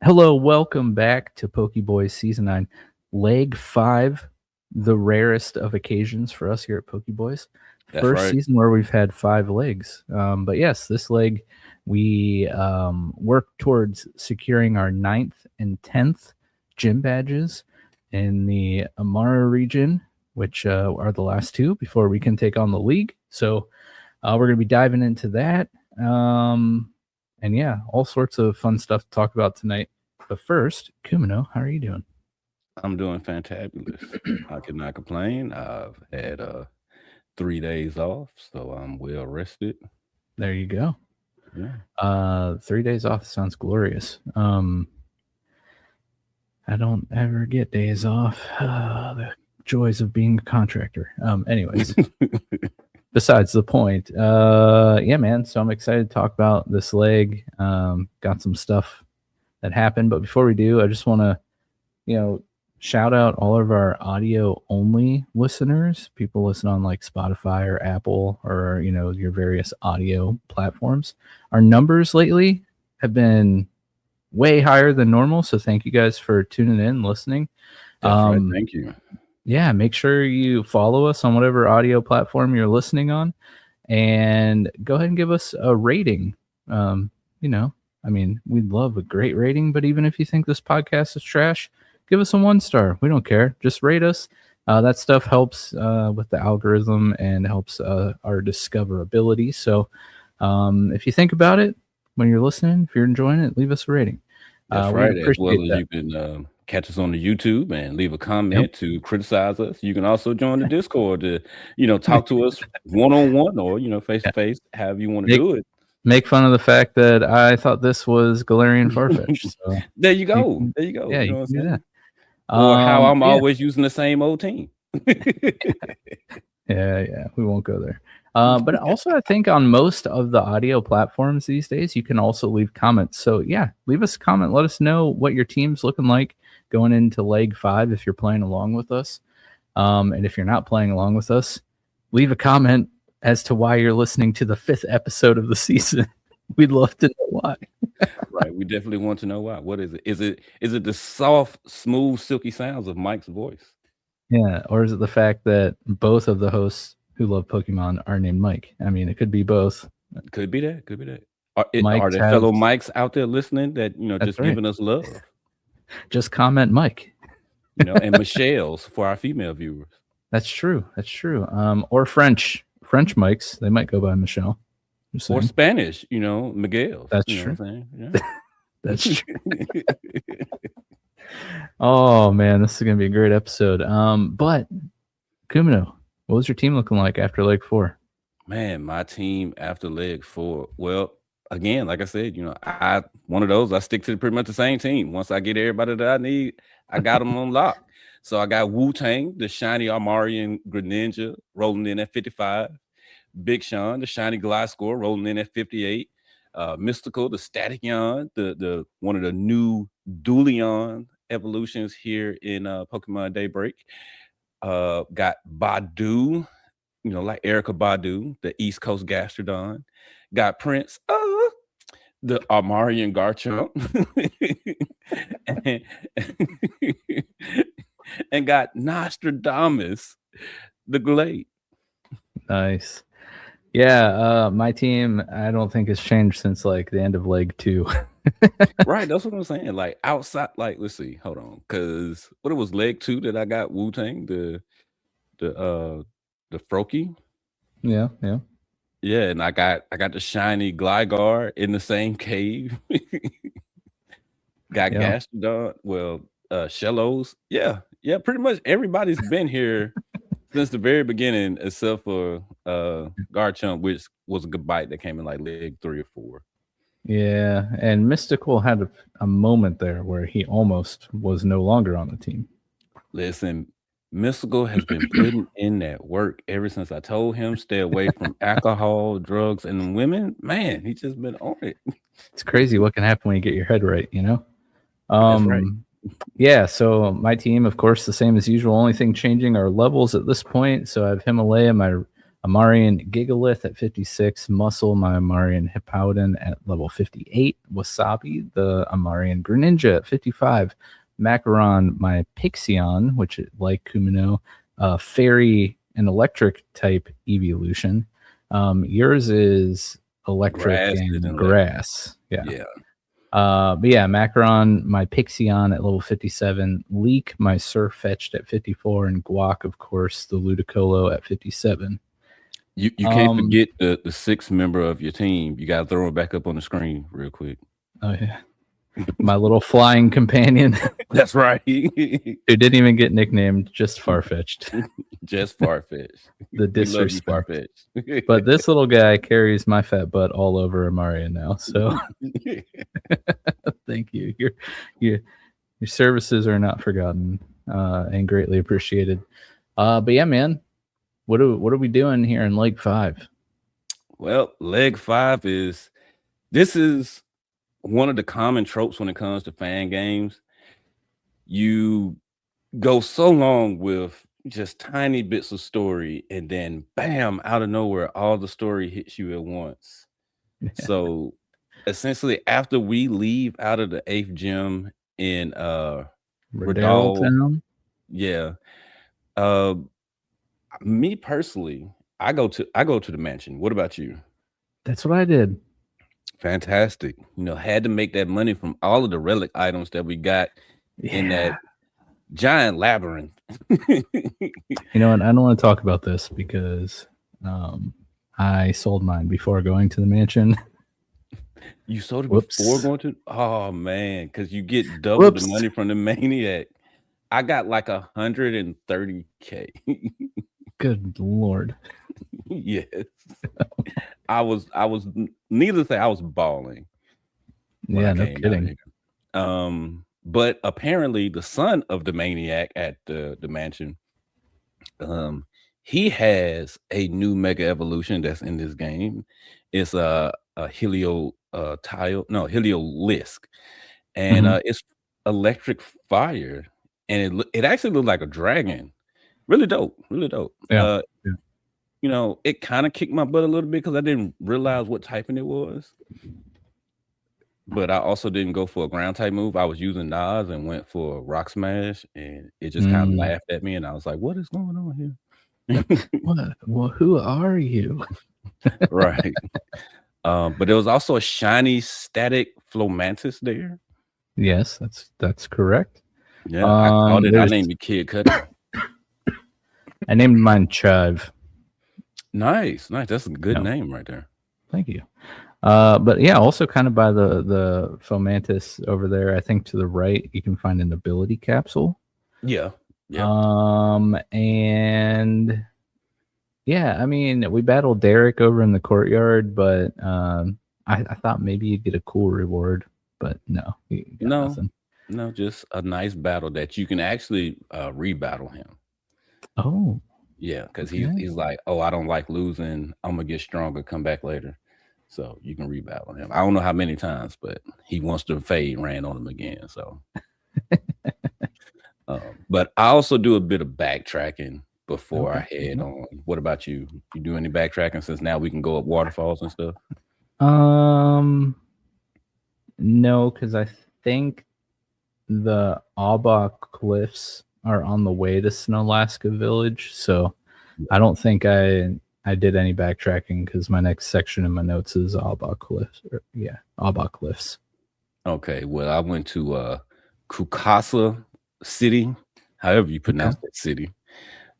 Hello, welcome back to PokéBoys Season 9, Leg 5, the rarest of occasions for us here at PokéBoys. That's First right. season where we've had 5 legs. But yes, this leg, we work towards securing our 9th and 10th gym badges in the Armira region, which are the last 2 before we can take on the league. So we're going to be diving into that. And yeah, all sorts of fun stuff to talk about tonight. But first, Kumino, how are you doing? I'm doing fantabulous. I cannot complain. I've had 3 days off, so I'm well rested. There you go. Yeah. 3 days off sounds glorious. I don't ever get days off. The joys of being a contractor. Anyways, besides the point. Yeah, man. So I'm excited to talk about this leg. Got some stuff that happened, but before we do, I just want to, shout out all of our audio only listeners, people listen on like Spotify or Apple or, your various audio platforms. Our numbers lately have been way higher than normal. So thank you guys for tuning in, listening. That's right. Thank you. Yeah, make sure you follow us on whatever audio platform you're listening on and go ahead and give us a rating. We'd love a great rating, but even if you think this podcast is trash, give us a 1-star. We don't care. Just rate us. That stuff helps with the algorithm and helps our discoverability. So if you think about it when you're listening, if you're enjoying it, leave us a rating. That's right. As well as you can catch us on the YouTube and leave a comment to criticize us. You can also join the Discord to, talk to us one-on-one or, face-to-face, however you want to do it. Make fun of the fact that I thought this was Galarian Farfetch. So there you go. Yeah, you can do that. Or how I'm always using the same old team. Yeah, we won't go there. But also, I think on most of the audio platforms these days, you can also leave comments. So yeah, leave us a comment. Let us know what your team's looking like going into leg 5 if you're playing along with us. And if you're not playing along with us, leave a comment as to why you're listening to the 5th episode of the season. We'd love to know why. Right, we definitely want to know why. What is it? Is it the soft, smooth, silky sounds of Mike's voice? Yeah, or is it the fact that both of the hosts who love Pokemon are named Mike? I mean, it could be both. Could be that. Are there fellow Mikes out there listening that just giving us love? Just comment Mike. And Michelle's for our female viewers. That's true. Or French Mikes. They might go by Michelle. Or Spanish, Miguel. That's true. Yeah. That's true. Oh man, this is gonna be a great episode. But Kumino, what was your team looking like after leg 4? Man, my team after leg 4. Well, again, like I said, I one of those. I stick to pretty much the same team. Once I get everybody that I need, I got them on lock. So I got Wu-Tang, the shiny Armarian Greninja, rolling in at 55. Big Sean, the shiny Gliscor, rolling in at 58. Mystical, the Static Yon, the one of the new Dualion evolutions here in Pokemon Daybreak. Got Badu, like Erica Badu, the East Coast Gastrodon. Got Prince, the Armarian Garchomp. and got Nostradamus, the Glade. Nice. Yeah, my team, I don't think has changed since like the end of leg 2. Right, that's what I'm saying. Like outside, like let's see, hold on, because what it was leg 2 that I got Wu-Tang, the Froakie. Yeah. Yeah, and I got the shiny Gligar in the same cave. Got Gastrodon, well, Shellos. Yeah, pretty much everybody's been here since the very beginning, except for Garchomp, which was a good bite that came in like leg 3 or 4. Yeah, and Mystical had a moment there where he almost was no longer on the team. Listen, Mystical has been putting in that work ever since I told him stay away from alcohol, drugs, and women. Man, he's just been on it. It's crazy what can happen when you get your head right, That's right. Yeah, so my team, of course, the same as usual. Only thing changing are levels at this point. So I have Himalaya, my Amarian Gigalith at 56, Muscle, my Amarian Hippowdon at level 58, Wasabi, the Amarian Greninja at 55, Macaron, my Pixion, which, like Kumino, Fairy and Electric type evolution. Yours is electric Grass and and grass. yeah. But yeah, Macaron, my Pixion at level 57, Leak, my Surfetched at 54, and Guac, of course, the Ludicolo at 57. You can't forget the sixth member of your team. You gotta throw it back up on the screen real quick. Oh yeah, my little flying companion. That's right. Who didn't even get nicknamed, just Farfetch'd. Just Farfetch'd. The disrespect. Farfetch'd. But this little guy carries my fat butt all over Amaria now. So thank you. Your services are not forgotten and greatly appreciated. But yeah, man, what are we doing here in Leg 5? Well, Leg 5 is one of the common tropes when it comes to fan games. You go so long with just tiny bits of story, and then bam, out of nowhere, all the story hits you at once. So essentially, after we leave out of the 8th gym in Redale Town. Yeah. Me personally, I go to the mansion. What about you? That's what I did. Fantastic. Had to make that money from all of the relic items that we got in that giant labyrinth. And I don't want to talk about this because I sold mine before going to the mansion. You sold it before going to? Oh man, because you get double the money from the maniac. I got like 130K. Good Lord. Yes. I was needless to say I was balling. Yeah, no kidding. But apparently the son of the maniac at the mansion, he has a new mega evolution that's in this game. It's a Heliolisk, and it's electric fire, and it actually looked like a dragon. Really dope. Yeah. It kind of kicked my butt a little bit because I didn't realize what typing it was. But I also didn't go for a ground type move. I was using Nas and went for a Rock Smash, and it just kind of laughed at me, and I was like, what is going on here? What? Well, who are you? Right. But there was also a shiny static Flomantis there. Yes, that's correct. Yeah, I named the kid Cuddy. I named mine Chive. Nice. That's a good name right there. Thank you. But yeah, also kind of by the Fomantis over there, I think to the right, you can find an ability capsule. Yeah. And yeah, I mean, we battled Derek over in the courtyard, but I thought maybe you'd get a cool reward, but no, nothing. No, just a nice battle that you can actually rebattle him. Oh. Yeah, because he's like, oh, I don't like losing. I'm gonna get stronger, come back later. So you can rebattle him. I don't know how many times, but he wants to fade ran on him again. So but I also do a bit of backtracking before I head on. What about you? You do any backtracking since now we can go up waterfalls and stuff? No, because I think the Aubach Cliffs are on the way to Snowlaska Village, so I don't think I did any backtracking because my next section in my notes is Aubach Cliffs. Aubach Cliffs. Okay, well, I went to Kukasa City, however you pronounce that city.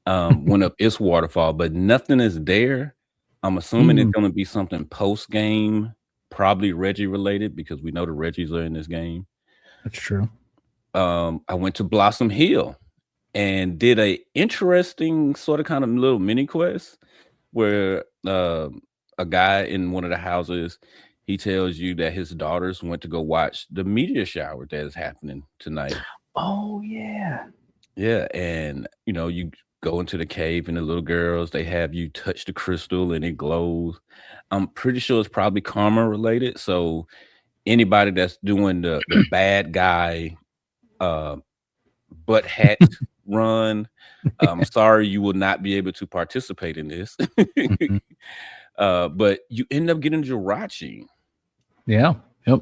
Went up its waterfall, but nothing is there. I'm assuming it's going to be something post game, probably Reggie related, because we know the Reggies are in this game. That's true. I went to Blossom Hill and did a interesting sort of kind of little mini quest where a guy in one of the houses, he tells you that his daughters went to go watch the meteor shower that is happening tonight. Oh yeah. Yeah, and you go into the cave and the little girls, they have you touch the crystal and it glows. I'm pretty sure it's probably karma related. So anybody that's doing the bad guy butt hat run. I'm sorry you will not be able to participate in this. Mhm. But you end up getting Jirachi. Yeah. Yep.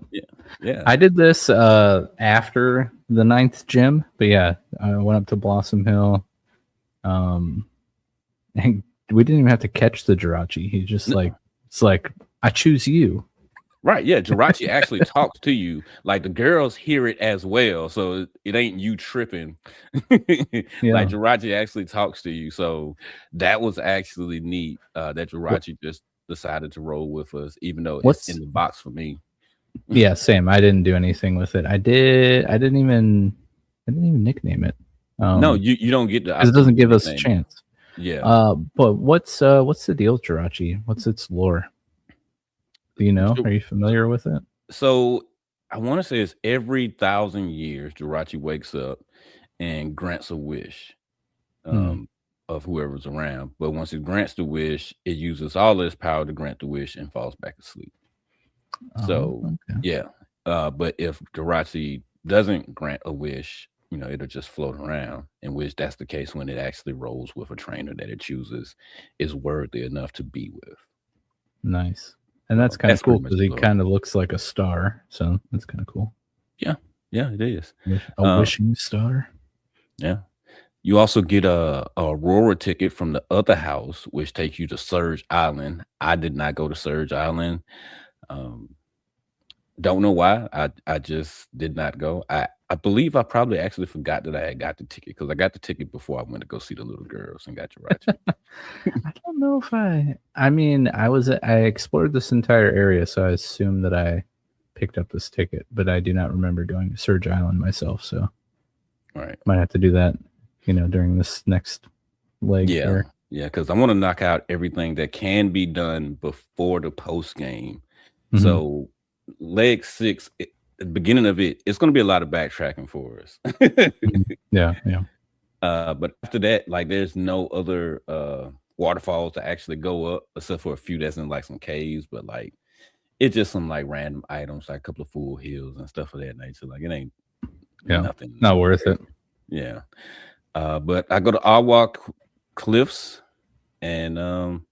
Yeah. I did this after the 9th gym, but yeah, I went up to Blossom Hill. And we didn't even have to catch the Jirachi. He just No. like, it's like, I choose you. Right, yeah, Jirachi actually talks to you. Like, the girls hear it as well, so it ain't you tripping. Yeah. Like, Jirachi actually talks to you, so that was actually neat, that Jirachi just decided to roll with us, even though it's in the box for me. Yeah, same. I didn't do anything with it. I didn't even nickname it. No, you don't get the because it doesn't opportunity give to us a nickname it. chance. Yeah. But what's the deal with Jirachi? What's its lore? Do you know? Are you familiar with it? So, I wanna say it's every 1,000 years, Jirachi wakes up and grants a wish. Of whoever's around. But once it grants the wish, it uses all its power to grant the wish and falls back asleep. So Okay. yeah. But if Jirachi doesn't grant a wish, it'll just float around, in which that's the case when it actually rolls with a trainer that it chooses is worthy enough to be with. Nice. And So that's kind of cool pretty much because the he lore. kind of looks like a star. So that's kind of cool. Yeah, it is. A wishing star. Yeah. You also get a Aurora ticket from the other house, which takes you to Surge Island. I did not go to Surge Island. Don't know why. I just did not go. I believe I probably actually forgot that I had got the ticket because I got the ticket before I went to go see the little girls and got Jirachi. I don't know if I mean, I explored this entire area, so I assume that I picked up this ticket, but I do not remember going to Surge Island myself, so Right. might have to do that, during this next leg Yeah. here. Yeah, because I want to knock out everything that can be done before the post game. Mhm. So leg 6, the beginning of it's going to be a lot of backtracking for us. Yeah. But after that, like, there's no other waterfalls to actually go up, except for a few that's in like some caves. But like, it's just some like random items, like a couple of full hills and stuff of that nature. Like, it ain't nothing. Not worth it. Yeah. But I go to Awa Cliffs, and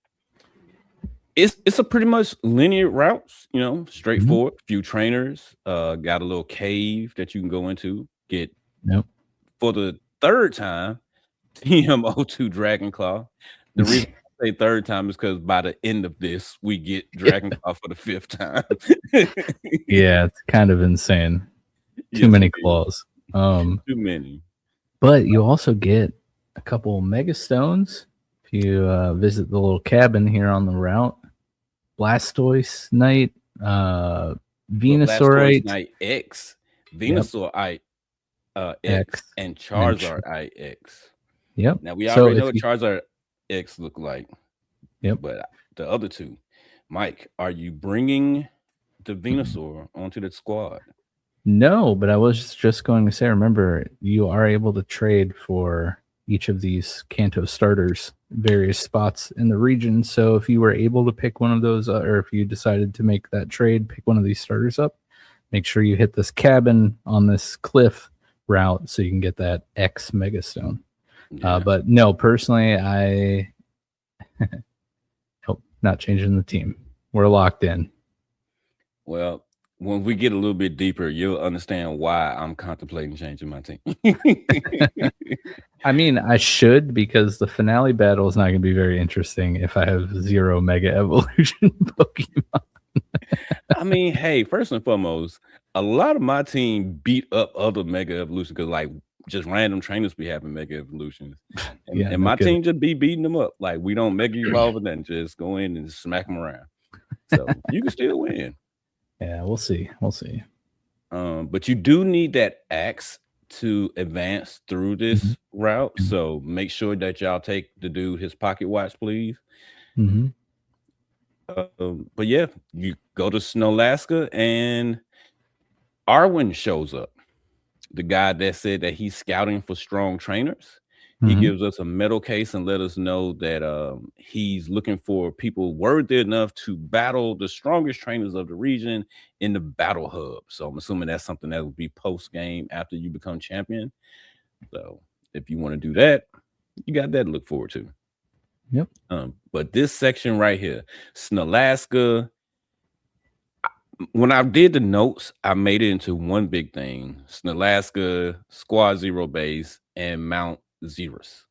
it's a pretty much linear routes, straightforward. Few trainers, got a little cave that you can go into, get for the 3rd time, TM02 Dragonclaw. The reason I say 3rd time is because by the end of this, we get Dragonclaw for the 5th time. Yeah, it's kind of insane. Too Yes, many it is. claws. Too many. But you also get a couple mega stones if you visit the little cabin here on the route. Blastoise Knight, Blastoise Venusaurite Knight X, Venusaurite X, and Charizard X. Yep. Now we already know what Charizard X look like. Yep. But the other two, Mike, are you bringing the Venusaur onto the squad? No, but I was just going to say, remember, you are able to trade for each of these Kanto starters, various spots in the region. So if you were able to pick one of those, or if you decided to make that trade, pick one of these starters up, make sure you hit this cabin on this cliff route so you can get that X Megastone. Yeah. But no, personally, I hope not changing the team. We're locked in. Well, when we get a little bit deeper, you'll understand why I'm contemplating changing my team. I mean, I should, because the finale battle is not going to be very interesting if I have 0 Mega Evolution Pokemon. I mean, hey, first and foremost, a lot of my team beat up other Mega Evolutions because, like, just random trainers be having Mega Evolutions. And my team just be beating them up. Like, we don't Mega Evolve and then just go in and smack them around. So you can still win. Yeah, we'll see. But you do need that axe to advance through this route. So make sure that y'all take the dude his pocket watch, please. But yeah, you go to Snowlaska and Arwen shows up. The guy that said that he's scouting for strong trainers. He gives us a metal case and let us know that he's looking for people worthy enough to battle the strongest trainers of the region in the battle hub. So I'm assuming that's something that will be post game after you become champion. So if you want to do that, you got that to look forward to. Yep. But this section right here, Snalaska. When I did the notes, I made it into one big thing: Snalaska, Squad Zero Base, and Mount Xerus.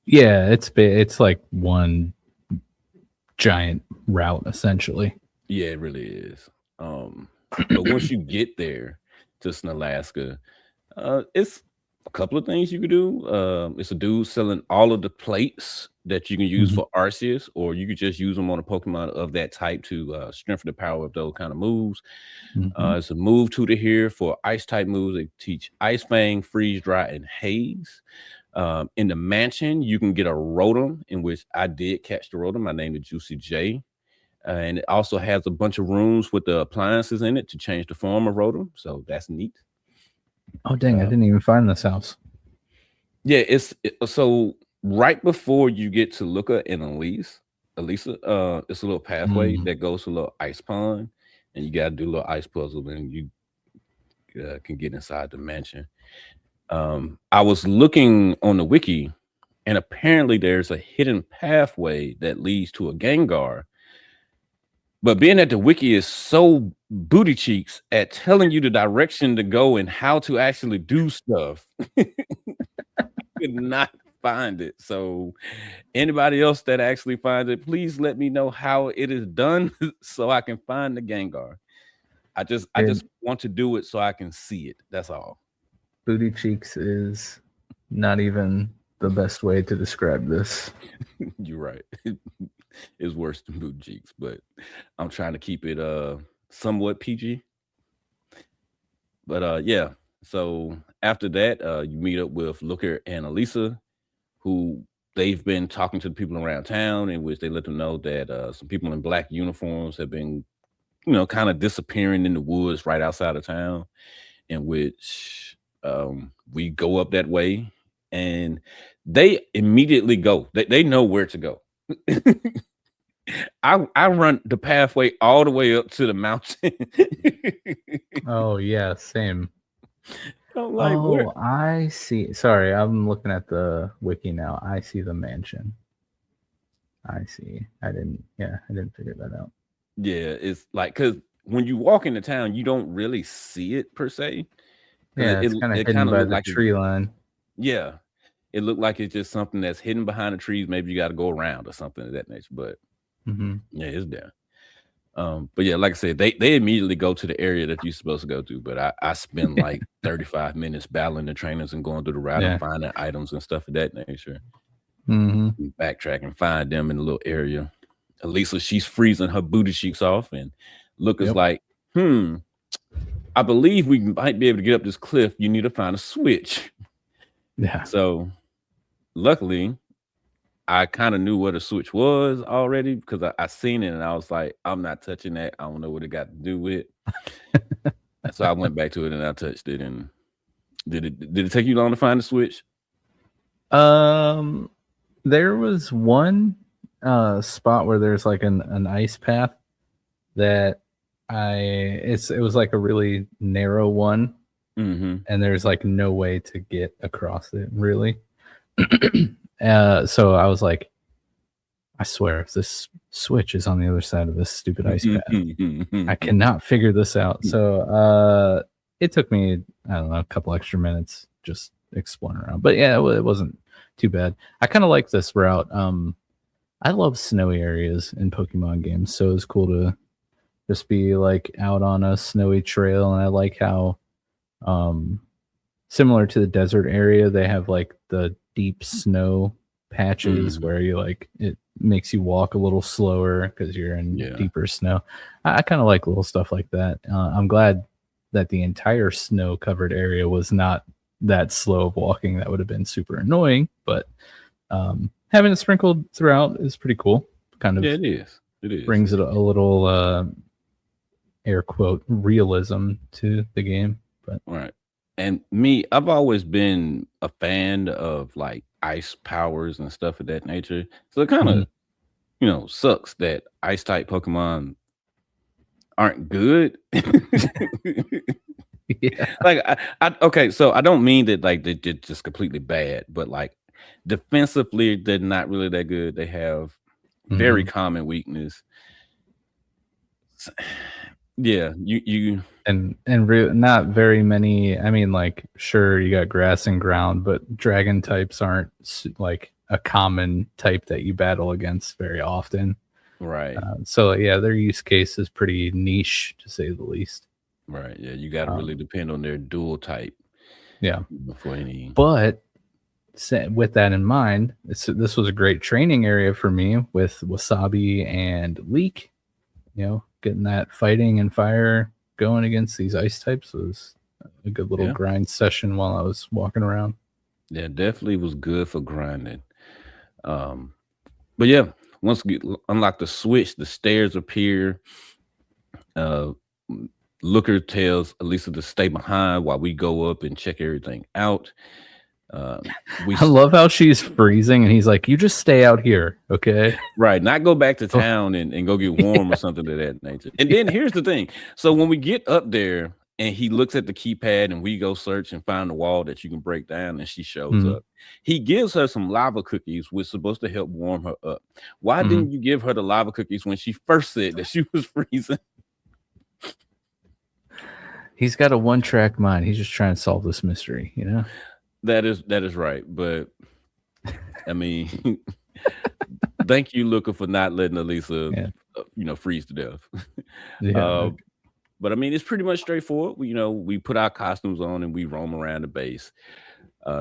Yeah, it's like one giant route essentially. Yeah, it really is. But once you get there to Snalaska, it's a couple of things you could do. It's a dude selling all of the plates that you can use for Arceus, or you could just use them on a Pokemon of that type to strengthen the power of those kind of moves. It's a move tutor here for ice type moves. They teach Ice Fang, Freeze Dry, and Haze. In the mansion, you can get a Rotom, in which I did catch the Rotom. I named it Juicy J. And it also has a bunch of rooms with the appliances in it to change the form of Rotom. So that's neat. Oh, dang. I didn't even find this house. Yeah, so right before you get to Luca and Elisa, it's a little pathway that goes to a little ice pond, and you got to do a little ice puzzle, and you can get inside the mansion. I was looking on the wiki, and apparently there's a hidden pathway that leads to a Gengar. But being that the wiki is so booty cheeks at telling you the direction to go and how to actually do stuff, I could not find it. So anybody else that actually finds it, please let me know how it is done so I can find the Gengar. I just want to do it so I can see it. That's all. Booty cheeks is not even the best way to describe this. You're right. It's worse than booty cheeks, but I'm trying to keep it somewhat PG. But yeah, so after that, you meet up with Looker and Elisa, who they've been talking to the people around town, in which they let them know that some people in black uniforms have been, kind of disappearing in the woods right outside of town, in which we go up that way, and they immediately go. They know where to go. I run the pathway all the way up to the mountain. Oh yeah, same. Where? I see. Sorry, I'm looking at the wiki now. I see the mansion. I see. I didn't figure that out. Yeah, it's like, because when you walk into town, you don't really see it per se. Yeah, it's kind of hidden by the tree line. Yeah, it looked like it's just something that's hidden behind the trees. Maybe you got to go around or something of that nature. But yeah, it's there. But yeah, like I said, they immediately go to the area that you're supposed to go to. But I spend like 35 minutes battling the trainers and going through the route and finding items and stuff of that nature. Backtrack and find them in the little area. Elisa, she's freezing her booty cheeks off, and Lucas like, I believe we might be able to get up this cliff. You need to find a switch. Yeah. So luckily, I kind of knew what a switch was already, because I seen it and I was like, I'm not touching that. I don't know what it got to do with it. So I went back to it and I touched it. And did it take you long to find the switch? There was one spot where there's like an ice path that it was like a really narrow one, and there's like no way to get across it really. So I was like, I swear, if this switch is on the other side of this stupid ice path, I cannot figure this out. So it took me, I don't know, a couple extra minutes just exploring around. But yeah, it wasn't too bad. I kind of like this route. I love snowy areas in Pokemon games, so it's cool to just be like out on a snowy trail. And I like how similar to the desert area, they have like the deep snow patches where you like, it makes you walk a little slower because you're in deeper snow. I kind of like little stuff like that. I'm glad that the entire snow covered area was not that slow of walking. That would have been super annoying, but having it sprinkled throughout is pretty cool. Kind of, it is. Brings it a little air quote realism to the game. But right. And me, I've always been a fan of like ice powers and stuff of that nature. So it kind of, sucks that ice type Pokemon aren't good. Yeah. Like okay, so I don't mean that like they're just completely bad, but like defensively, they're not really that good. They have very Mhm. common weakness. Yeah, you And not very many. I mean, like, sure, you got grass and ground, but dragon types aren't like a common type that you battle against very often. right, So yeah, their use case is pretty niche to say the least. right. Yeah, you got to really Um, depend on their dual type yeah, before any. but with that in mind, this was a great training area for me with Wasabi and Leek. You know, getting that fighting and fire going against these ice types was a good little Yeah, grind session while I was walking around. yeah, definitely was good for grinding. Um, but yeah, once you unlock the switch, the stairs appear. Uh, Looker tells Elisa to stay behind while we go up and check everything out. We I love how she's freezing and he's like, "You just stay out here, okay?" right, not go back to Oh, town and go get warm or something of that nature. And then here's the thing. So when we get up there and he looks at the keypad and we go search and find the wall that you can break down and she shows mhm, up. He gives her some lava cookies, which is supposed to help warm her up. Why mhm. didn't you give her the lava cookies when she first said that she was freezing? He's got a one-track mind. He's just trying to solve this mystery, you know? That is right. But I mean, thank you, Luca, for not letting Elisa, Yeah. freeze to death. Yeah. uh, but I mean, it's pretty much straightforward. We put our costumes on and we roam around the base.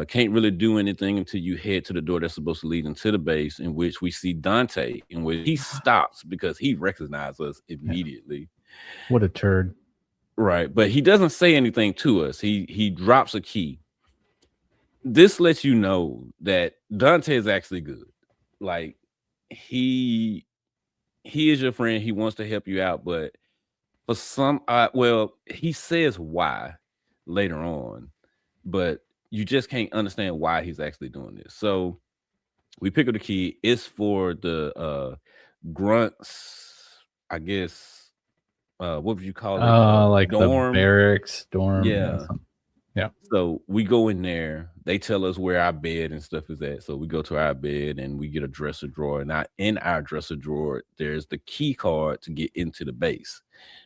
Can't really do anything until you head to the door that's supposed to lead into the base, in which we see Dante, in which he stops because he recognizes us immediately. What a turd. Right, but he doesn't say anything to us. He drops a key. This lets you know that Dante is actually good. Like he he is your friend. He wants to help you out, but for some, well, he says why later on, but you just can't understand why he's actually doing this. So we pick up the key. It's for the grunts, I guess. What would you call it? Like the Dorm. barracks dorm. Yeah. Yeah. Yeah. So we go in there. They tell us where our bed and stuff is at. So we go to our bed and we get a dresser drawer. And in our dresser drawer, there's the key card to get into the base.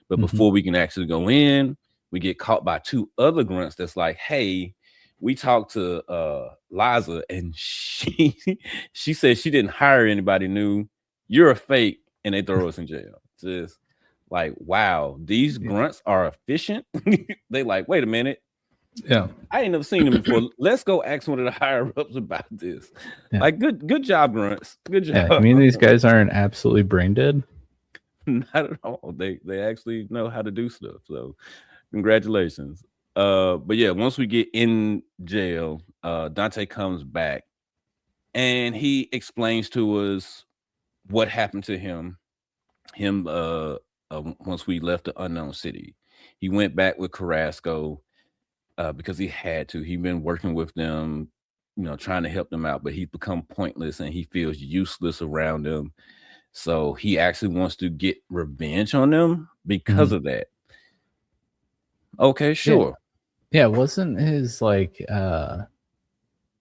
But Mhm. before we can actually go in, we get caught by two other grunts that's like, hey, we talked to Liza and she she said she didn't hire anybody new. You're a fake, and they throw us in jail. Just like, wow, these Yeah. grunts are efficient. They like, wait a minute. Yeah. I ain't never seen them before. Let's go ask one of the higher ups about this. Yeah. Like, good job, grunts. Good job. Yeah. I mean, these guys aren't absolutely brain dead. Not at all. They actually know how to do stuff. So congratulations. But yeah, once we get in jail, Dante comes back and he explains to us what happened to him. Once we left the unknown city, he went back with Carrasco because he had to. He'd been working with them, trying to help them out, but he's become pointless and he feels useless around them. So he actually wants to get revenge on them because Mhm. of that. Okay, Yeah. sure. Yeah. Wasn't his like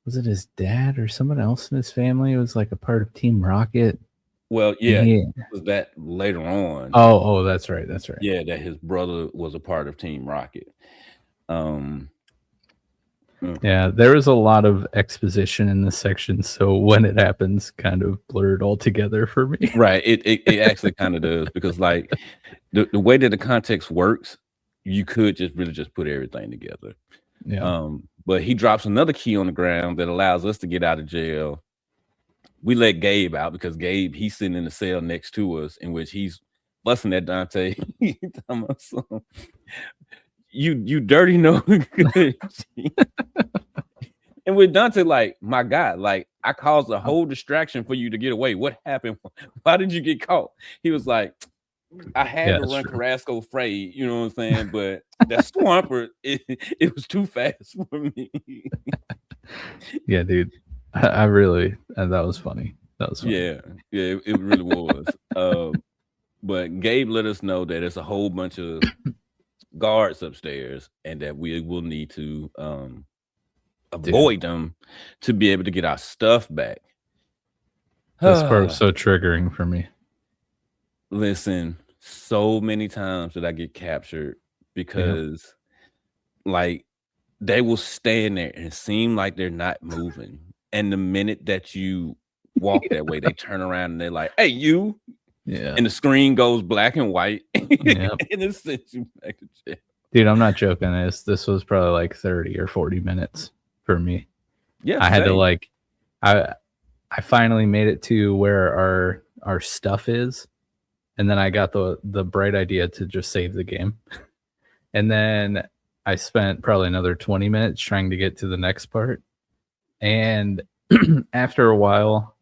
was it his dad or someone else in his family who was like a part of Team Rocket? Well, And yeah, it was that later on. Oh, that's right. That's right. Yeah, that his brother was a part of Team Rocket. Yeah, there was a lot of exposition in this section, so when it happens, kind of blurred all together for me. Right. It actually kind of does, because like the way that the context works, you could just really just put everything together. Yeah. But he drops another key on the ground that allows us to get out of jail. We let Gabe out because Gabe, he's sitting in the cell next to us, in which he's busting at Dante. You dirty no good. And with Dante, like, my God, like, I caused a whole distraction for you to get away. What happened? Why did you get caught? He was like, I had to run Carrasco Frey, you know what I'm saying? But that Swampert, it was too fast for me. Yeah, dude. I really, that was funny. That was funny. Yeah, it really was. But Gabe let us know that it's a whole bunch of guards upstairs, and that we will need to avoid them to be able to get our stuff back. This part was so triggering for me. Listen, so many times did I get captured because like they will stand there and seem like they're not moving. And the minute that you walk that way, they turn around and they're like, "Hey, you." Yeah. And the screen goes black and white. Yep. And it sends you back to jail. Dude, I'm not joking. This was probably like 30 or 40 minutes for me. Yeah. I had to like I finally made it to where our stuff is. And then I got the bright idea to just save the game. And then I spent probably another 20 minutes trying to get to the next part. And after a while,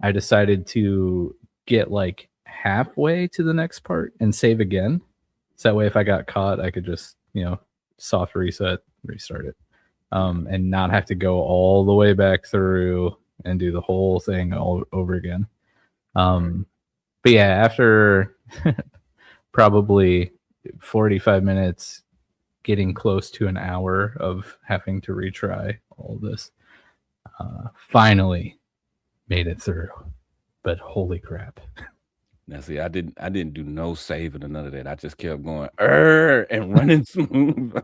I decided to get like halfway to the next part and save again. So that way, if I got caught, I could just, soft reset, restart it, and not have to go all the way back through and do the whole thing all over again. But yeah, after probably 45 minutes, getting close to an hour of having to retry all this, finally made it through. But holy crap. Now see, I didn't do no saving or none of that. I just kept going and running smooth.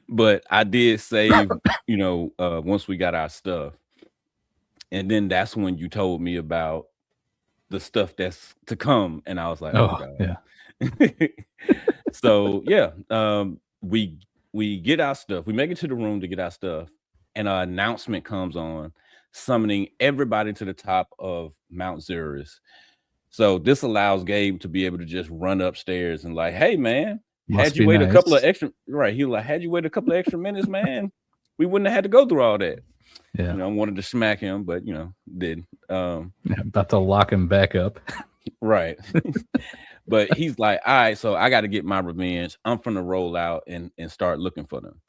But I did save, once we got our stuff. And then that's when you told me about the stuff that's to come. And I was like, oh God. Yeah. So yeah, we get our stuff. We make it to the room to get our stuff. And an announcement comes on summoning everybody to the top of Mount Xeris. So this allows Gabe to be able to just run upstairs and like, hey man, had you wait a couple of extra he like, had you wait a couple of extra minutes, man, we wouldn't have had to go through all that. Yeah. I wanted to smack him, but did about to lock him back up. Right. But he's like, all right, so I got to get my revenge. I'm gonna roll out and start looking for them.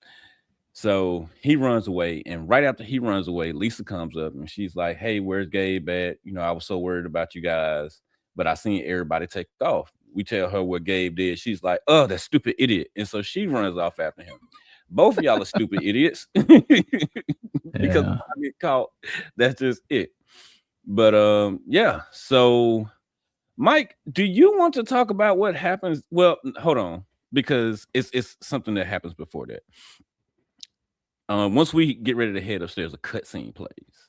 So he runs away, and right after he runs away, Lisa comes up and she's like, hey, where's Gabe at? I was so worried about you guys, but I seen everybody take off. We tell her what Gabe did. She's like, oh, that stupid idiot. And so she runs off after him. Both of y'all are stupid idiots. Because I get caught. That's just it. But yeah. So Mike, do you want to talk about what happens? Well, hold on, because it's something that happens before that. Once we get ready to head upstairs, a cutscene plays,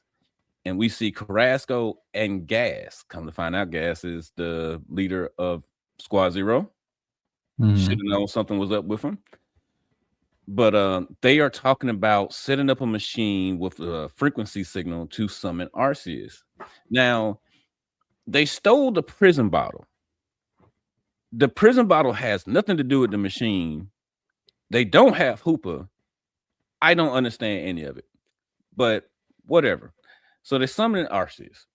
and we see Carrasco and Gas. Come to find out, Gas is the leader of Squad Zero. Should have known something was up with him. But they are talking about setting up a machine with a frequency signal to summon Arceus. Now, they stole the prison bottle. The prison bottle has nothing to do with the machine. They don't have Hoopa. I don't understand any of it, but whatever. So they're summoning Arceus.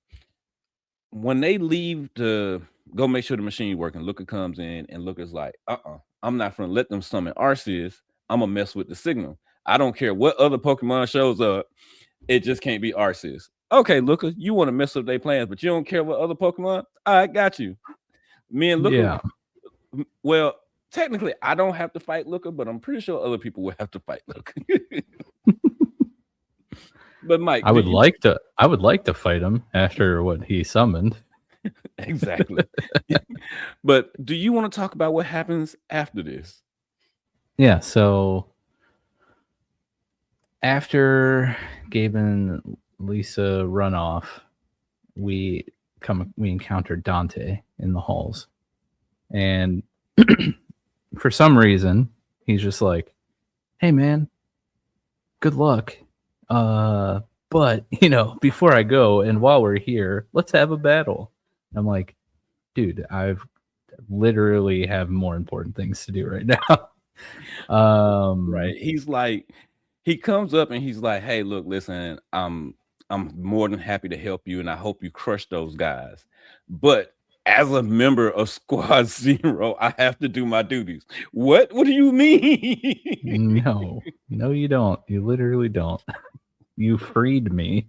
When they leave to go make sure the machine working, Luca comes in and Luca's like, I'm not going to let them summon Arceus. I'm going to mess with the signal. I don't care what other Pokemon shows up. It just can't be Arceus. Okay, Luca, you want to mess up their plans, but you don't care what other Pokemon? I got you. Me and Luca. Yeah. Well, technically, I don't have to fight Luca, but I'm pretty sure other people will have to fight Luca. But Mike, I would like to fight him after what he summoned. Exactly. But do you want to talk about what happens after this? Yeah, so after Gabe and Lisa run off, we encounter Dante in the halls. And for some reason, he's just like, hey man, good luck. But before I go and while we're here, let's have a battle. I'm like, dude, I've literally have more important things to do right now. Right. He's like, he comes up and he's like, hey, look, listen, I'm more than happy to help you, and I hope you crush those guys. But as a member of Squad Zero, I have to do my duties. What do you mean? No, you don't. You literally don't. You freed me.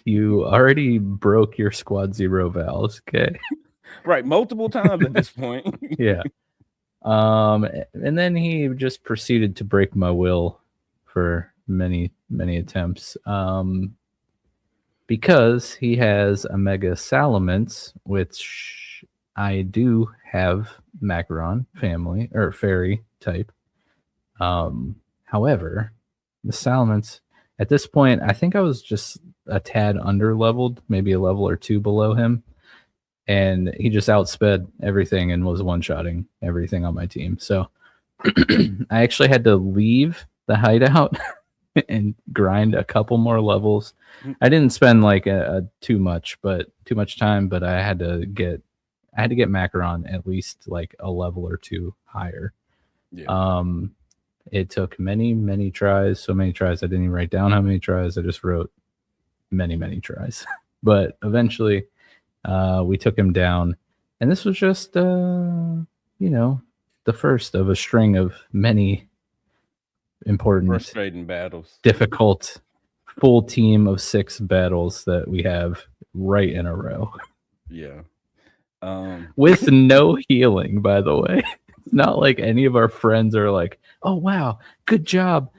You already broke your Squad Zero vows, okay? Right, multiple times at this point. Yeah. And then he just proceeded to break my will for many, many attempts. Because he has a Mega Salamence, which I do have Macaron family or fairy type. However, the Salamence at this point, I think I was just a tad under leveled, maybe a level or two below him. And he just outsped everything and was one-shotting everything on my team. So I actually had to leave the hideout and grind a couple more levels. I didn't spend like too much time, but I had to get Macaron at least like a level or two higher. Yeah. It took many tries, so many tries I didn't even write down how many tries. I just wrote many tries. But eventually we took him down, and this was just the first of a string of many important, Frustrating battles, difficult, full team of 6 battles that we have right in a row. Yeah. With no healing, by the way. It's not like any of our friends are like, "Oh wow, good job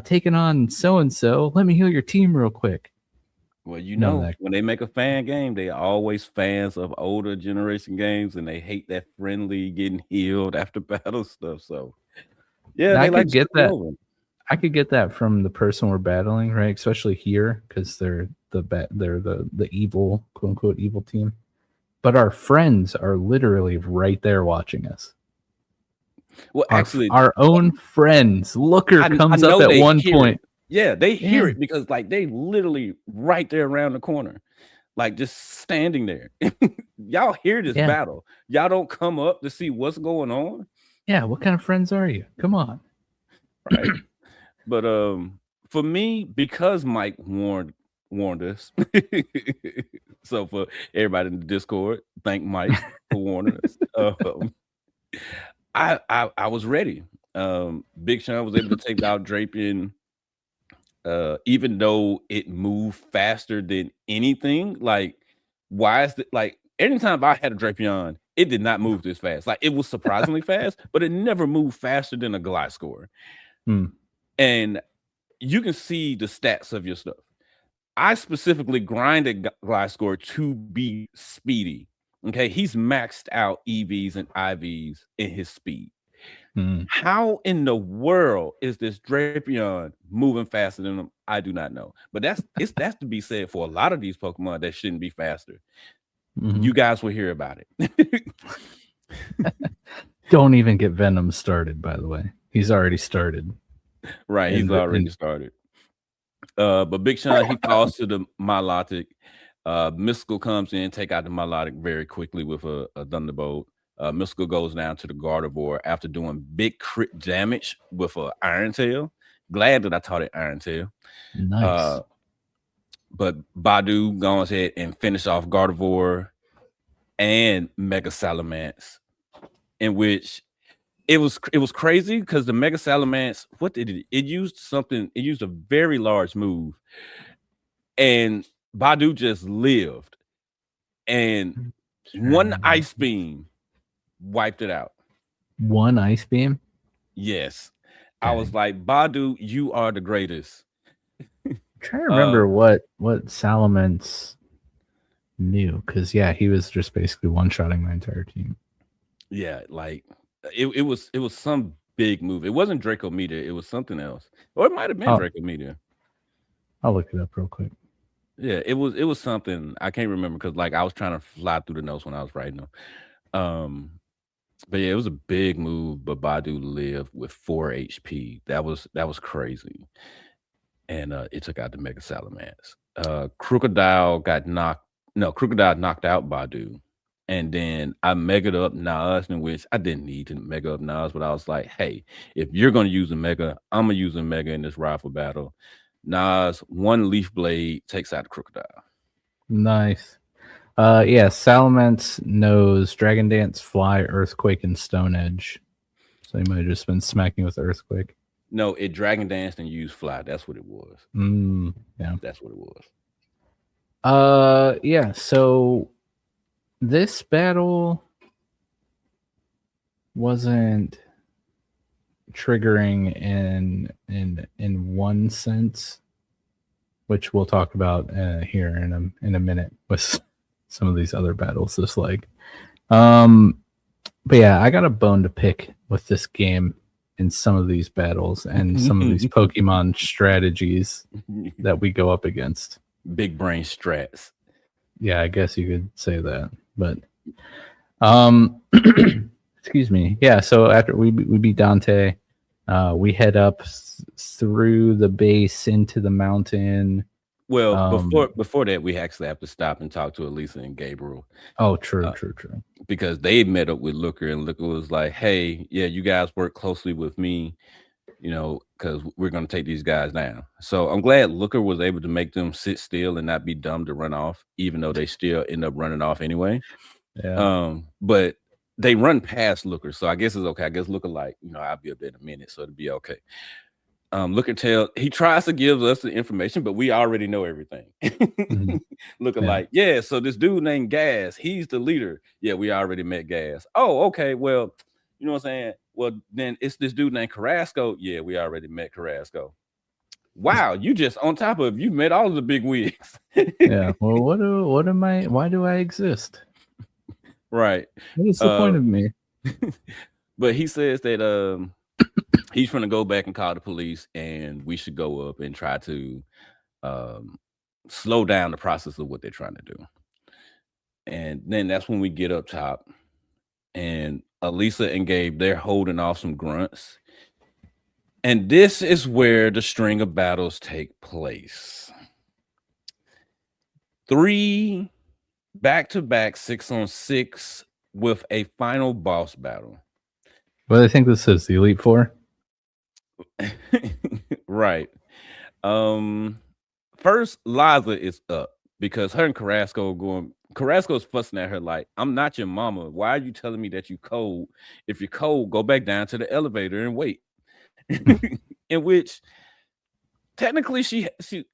taking on so and so. Let me heal your team real quick." Well, when they make a fan game, they always fans of older generation games, and they hate that friendly getting healed after battle stuff. So, yeah, I they like could to get screw you that. over. I could get that from the person we're battling, right? Especially here, because they're the evil, quote unquote, evil team. But our friends are literally right there watching us. Well, actually, Our own friends. Looker I comes up know at they one hear it. point. Yeah, they hear Yeah. it because like they literally right there around the corner, like just standing there. Y'all hear this Yeah. battle. Y'all don't come up to see what's going on. Yeah. What kind of friends are you? Come on. Right. But for me, because Mike warned us. So for everybody in the Discord, thank Mike for warning us. I was ready. Big Sean was able to take out Drapion, even though it moved faster than anything. Like, why is it like anytime I had a Drapion, it did not move this fast. Like, it was surprisingly fast, but it never moved faster than a Gliscor. And you can see the stats of your stuff. I specifically grinded Gliscor to be speedy. Okay, he's maxed out EVs and IVs in his speed. How in the world is this Drapion moving faster than him? I do not know. But that's to be said for a lot of these Pokemon that shouldn't be faster. You guys will hear about it. Don't even get Venom started, by the way. He's already started. Right, he's already started. But Big Sean, he falls to the Milotic. Mystical comes in, take out the Milotic very quickly with a Thunderbolt. Mystical goes down to the Gardevoir after doing big crit damage with a Iron Tail. Glad that I taught it Iron Tail. Nice. But Badu goes ahead and finish off Gardevoir and Mega Salamence, in which it was crazy because the Mega Salamence, what did it used something, it used a very large move, and Badu just lived, and one Ice Beam wiped it out. One Ice Beam? Yes. I was like, Badu, you are the greatest. I'm trying to remember what Salamence knew, because he was just basically one-shotting my entire team. Yeah, like it was some big move. It wasn't Draco Meteor, it was something else. Or it might have been Draco Meteor. I'll look it up real quick. Yeah, it was something. I can't remember because like I was trying to fly through the notes when I was writing them. But yeah, it was a big move, but Badu lived with 4 HP. That was crazy. And it took out the Mega Salamence. Crocodile knocked out Badu. And then I megaed up Nas, in which I didn't need to mega up Nas, but I was like, hey, if you're gonna use a mega, I'm gonna use a mega in this rifle battle. Nas, one Leaf Blade takes out the Crocodile. Nice. Salamence knows Dragon Dance, Fly, Earthquake, and Stone Edge. So he might have just been smacking with Earthquake. No, it Dragon Danced and used Fly. That's what it was. Yeah. That's what it was. So this battle, wasn't triggering in one sense, which we'll talk about here in a minute with some of these other battles this leg. But yeah, I got a bone to pick with this game in some of these battles and some of these Pokemon strategies that we go up against. Big brain strats. Yeah, I guess you could say that. But excuse me. Yeah, so after we beat Dante, we head up through the base into the mountain. Well, before that, we actually have to stop and talk to Elisa and Gabriel. Oh, true. Because they met up with Looker, and Looker was like, "Hey, yeah, you guys work closely with me, because we're going to take these guys down." So I'm glad Looker was able to make them sit still and not be dumb to run off, even though they still end up running off anyway. Yeah. But they run past Looker, so I guess it's okay. I guess Looker like, I'll be up there in a minute, so it'll be okay. Looker he tries to give us the information, but we already know everything. Looker like, yeah, so this dude named Gas, he's the leader. Yeah, we already met Gas. Oh, okay, well, you know what I'm saying? Well, then it's this dude named Carrasco. Yeah, we already met Carrasco. Wow, you just on top of you met all of the big wigs. Yeah. Well, what am I? Why do I exist? Right. What is the point of me? But he says that he's going to go back and call the police, and we should go up and try to slow down the process of what they're trying to do. And then that's when we get up top, and Elisa and Gabe, they're holding off some grunts. And this is where the string of battles take place. 3 back-to-back 6-on-6 with a final boss battle. Well, I think this is the Elite Four. Right. First, Liza is up because her and Carrasco's fussing at her like, "I'm not your mama. Why are you telling me that you cold? If you're cold, go back down to the elevator and wait." In which technically she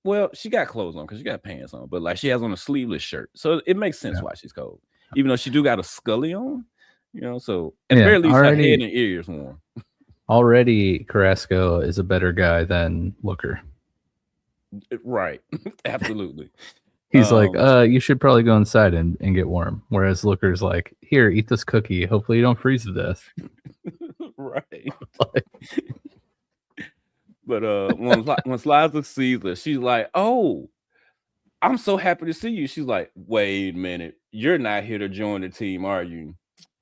got clothes on because she got pants on, but like she has on a sleeveless shirt, so it makes sense why she's cold, even though she do got a Scully on, so at the very least her head and ears warm. Already Carrasco is a better guy than Looker. Right. Absolutely. He's like, you should probably go inside and get warm. Whereas Looker's like, here, eat this cookie. Hopefully you don't freeze to death. Right. But once Liza sees her, she's like, "Oh, I'm so happy to see you." She's like, "Wait a minute. You're not here to join the team, are you?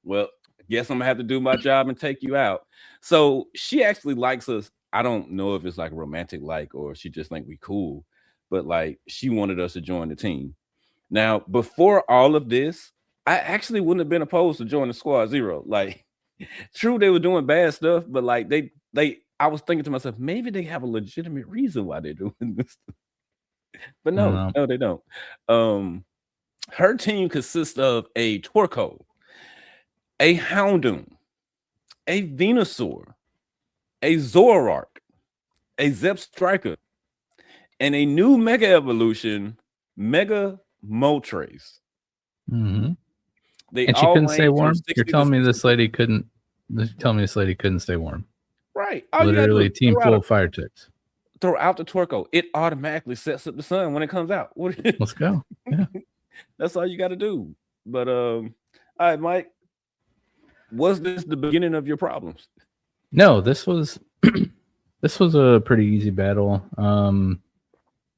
Well, I guess I'm gonna have to do my job and take you out." So she actually likes us. I don't know if it's like romantic like, or she just think we cool, but like she wanted us to join the team. Now, before all of this, I actually wouldn't have been opposed to joining Squad Zero. Like, true, they were doing bad stuff, but like I was thinking to myself, maybe they have a legitimate reason why they're doing this. But no, they don't. Her team consists of a Torkoal, a Houndoom, a Venusaur, a Zoroark, a Zep Striker, and a new Mega Evolution, Mega Moltres. And she couldn't stay warm? You're telling me this lady couldn't stay warm? Right. Literally team full of fire ticks. Throw out the Torkoal. It automatically sets up the sun when it comes out. Let's go. Yeah. That's all you got to do. But all right, Mike, was this the beginning of your problems? No, this was a pretty easy battle.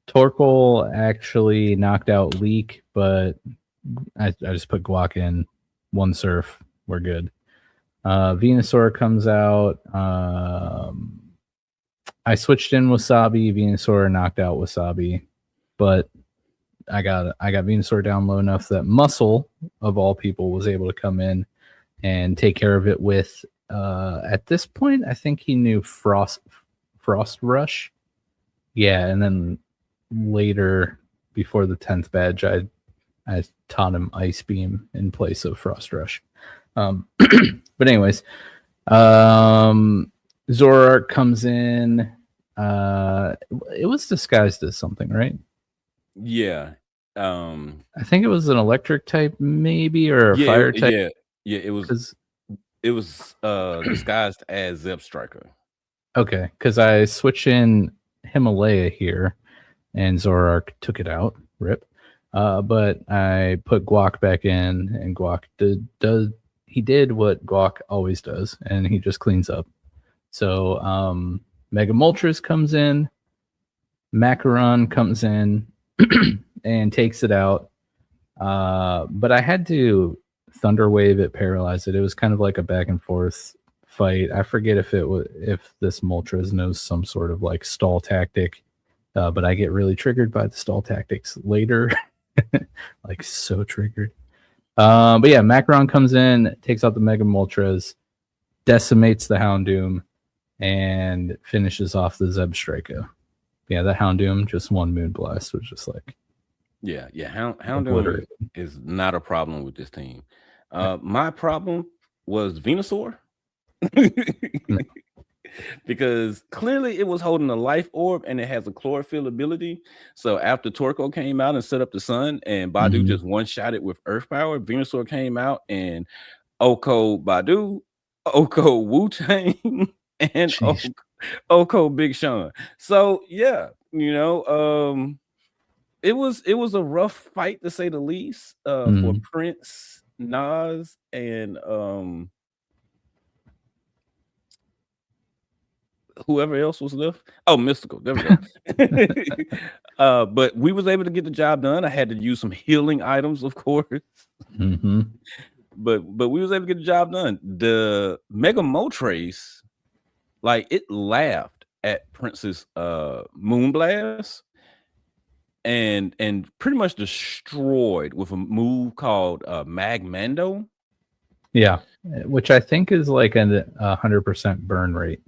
Torkoal actually knocked out Leak, but I just put Guac in, one surf, we're good. Venusaur comes out. I switched in Wasabi. Venusaur knocked out Wasabi, but I got Venusaur down low enough that Muscle, of all people, was able to come in and take care of it with. At this point, I think he knew Frost Rush. Yeah, and then later, before the 10th badge, I taught him Ice Beam in place of Frost Rush. But anyways, Zoroark comes in. It was disguised as something, right? Yeah. I think it was an electric type, maybe, or a fire type. Yeah, it was. It was disguised as Zeb Striker. Okay, because I switch in Himalaya here, and Zoroark took it out. Rip. But I put Guac back in, and Guac did what Guac always does, and he just cleans up. So Mega Moltres comes in, Macaron comes in, and takes it out. But I had to Thunder Wave it, paralyze it. It was kind of like a back and forth fight. I forget if this Moltres knows some sort of like stall tactic, but I get really triggered by the stall tactics later, like so triggered. But yeah, Macaron comes in, takes out the Mega Moltres, decimates the Houndoom, and finishes off the Zebstrika. Yeah, the Houndoom, just one Moonblast was just like, yeah. Houndoom is not a problem with this team. My problem was Venusaur. Because clearly it was holding a life orb and it has a chlorophyll ability. So after Torkoal came out and set up the sun and Badu just one-shot it with earth power, Venusaur came out and Oko Badu, Oko Wu-Tang, and Oko Big Sean. So yeah, it was a rough fight to say the least for Prince, Nas, and whoever else was left. Oh, Mystical. There we go. But we was able to get the job done. I had to use some healing items, of course. But we was able to get the job done. The Mega Moltres, like it laughed at Prince's Moonblast and pretty much destroyed with a move called Magmando. Yeah, which I think is like a 100% burn rate.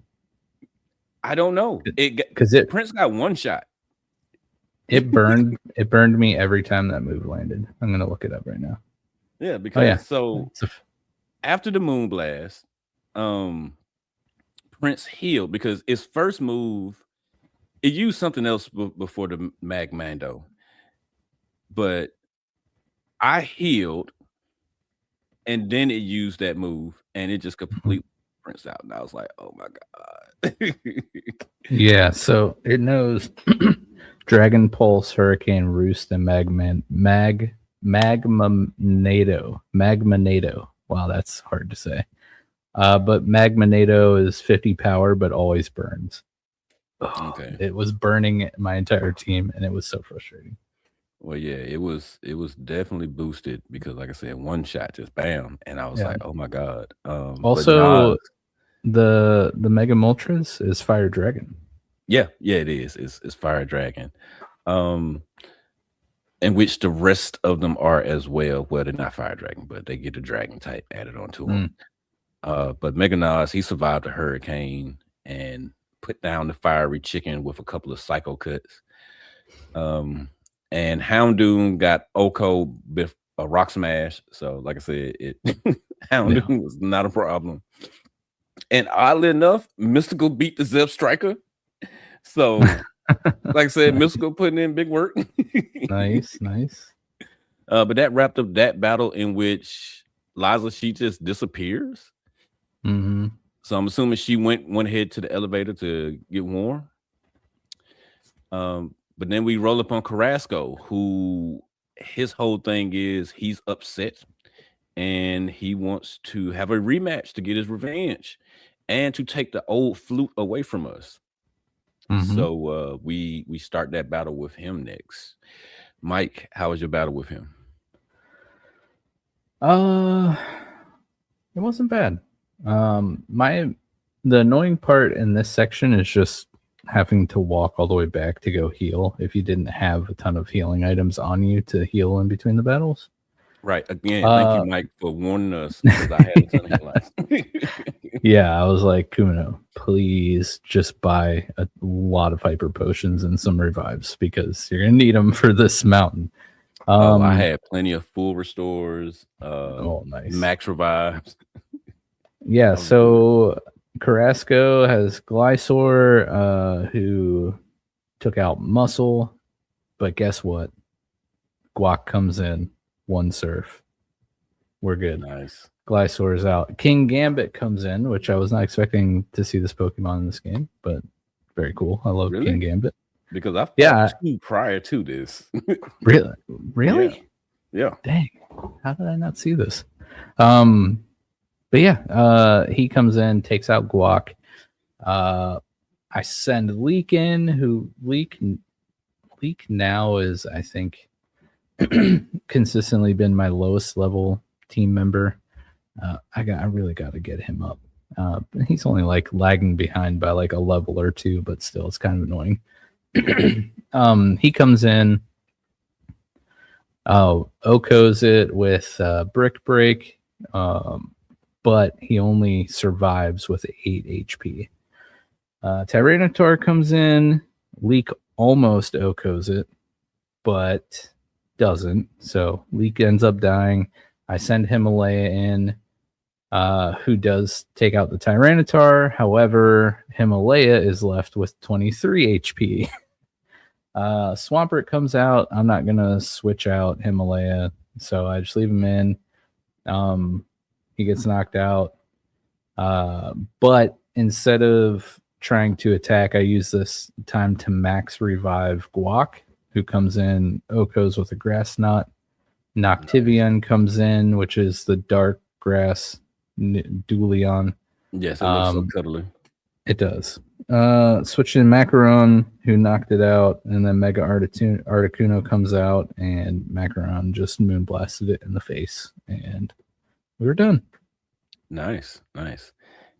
I don't know. Because Prince got one shot. It burned me every time that move landed. I'm gonna look it up right now. Yeah, because after the Moonblast, Prince healed because his first move, it used something else before the Magmando. But I healed, and then it used that move, and it just completely Prince out. And I was like, oh my God. Yeah, so it knows Dragon Pulse, Hurricane Roost, and Magmanado. Wow, that's hard to say. But Magmanado is 50 power, but always burns. Okay. It was burning my entire team, and it was so frustrating. Well, yeah, it was definitely boosted because, like I said, one shot just bam, and I was like, oh my God. Also, the Mega Moltres is Fire Dragon. Yeah, it is. It's Fire Dragon. In which the rest of them are as well. Well, they're not Fire Dragon, but they get the Dragon type added onto them. But Mega Nas, he survived a hurricane and put down the fiery chicken with a couple of psycho cuts. And Houndoom got Oko with a rock smash. So, like I said, Houndoom was not a problem. And oddly enough, Mystical beat the Zeb Striker. So, like I said, Mystical putting in big work. Nice. But that wrapped up that battle in which Liza, she just disappears. So I'm assuming she went ahead to the elevator to get warm. But then we roll up on Carrasco, who his whole thing is he's upset and he wants to have a rematch to get his revenge and to take the old flute away from us. So we start that battle with him next. Mike, how was your battle with him? It wasn't bad. The annoying part in this section is just having to walk all the way back to go heal if you didn't have a ton of healing items on you to heal in between the battles. Right. Again, thank you, Mike, for warning us because I had a ton of healing. Yeah, I was like, Kumino, please just buy a lot of hyper potions and some revives because you're gonna need them for this mountain. I had plenty of full restores. Nice. Max revives. Yeah, so Carrasco has Glysaur, who took out Muscle, but guess what? Guac comes in, one surf. We're good. Nice. Glysaur is out. King Gambit comes in, which I was not expecting to see this Pokemon in this game, but very cool. I love Really? King Gambit. Because I Yeah. fought 2 prior to this. Really? Yeah. Dang. How did I not see this? But yeah, he comes in, takes out Guac. I send Leak in, who Leak now is, I think, consistently been my lowest level team member. I really got to get him up. He's only like lagging behind by like a level or two, but still, it's kind of annoying. He comes in. Oko's it with Brick Break, but he only survives with 8 HP. Tyranitar comes in. Leak almost Oko's it, but doesn't. So Leak ends up dying. I send Himalaya in, who does take out the Tyranitar. However, Himalaya is left with 23 HP. Swampert comes out. I'm not going to switch out Himalaya, so I just leave him in. He gets knocked out. But instead of trying to attack, I use this time to max revive Guac, who comes in. Oko's with a Grass Knot. Noctivian comes in, which is the dark grass Dualion. Yes, it looks so cuddly. It does. Switch in Macaron, who knocked it out, and then Mega Articuno comes out, and Macaron just moonblasted it in the face, and we were done. Nice.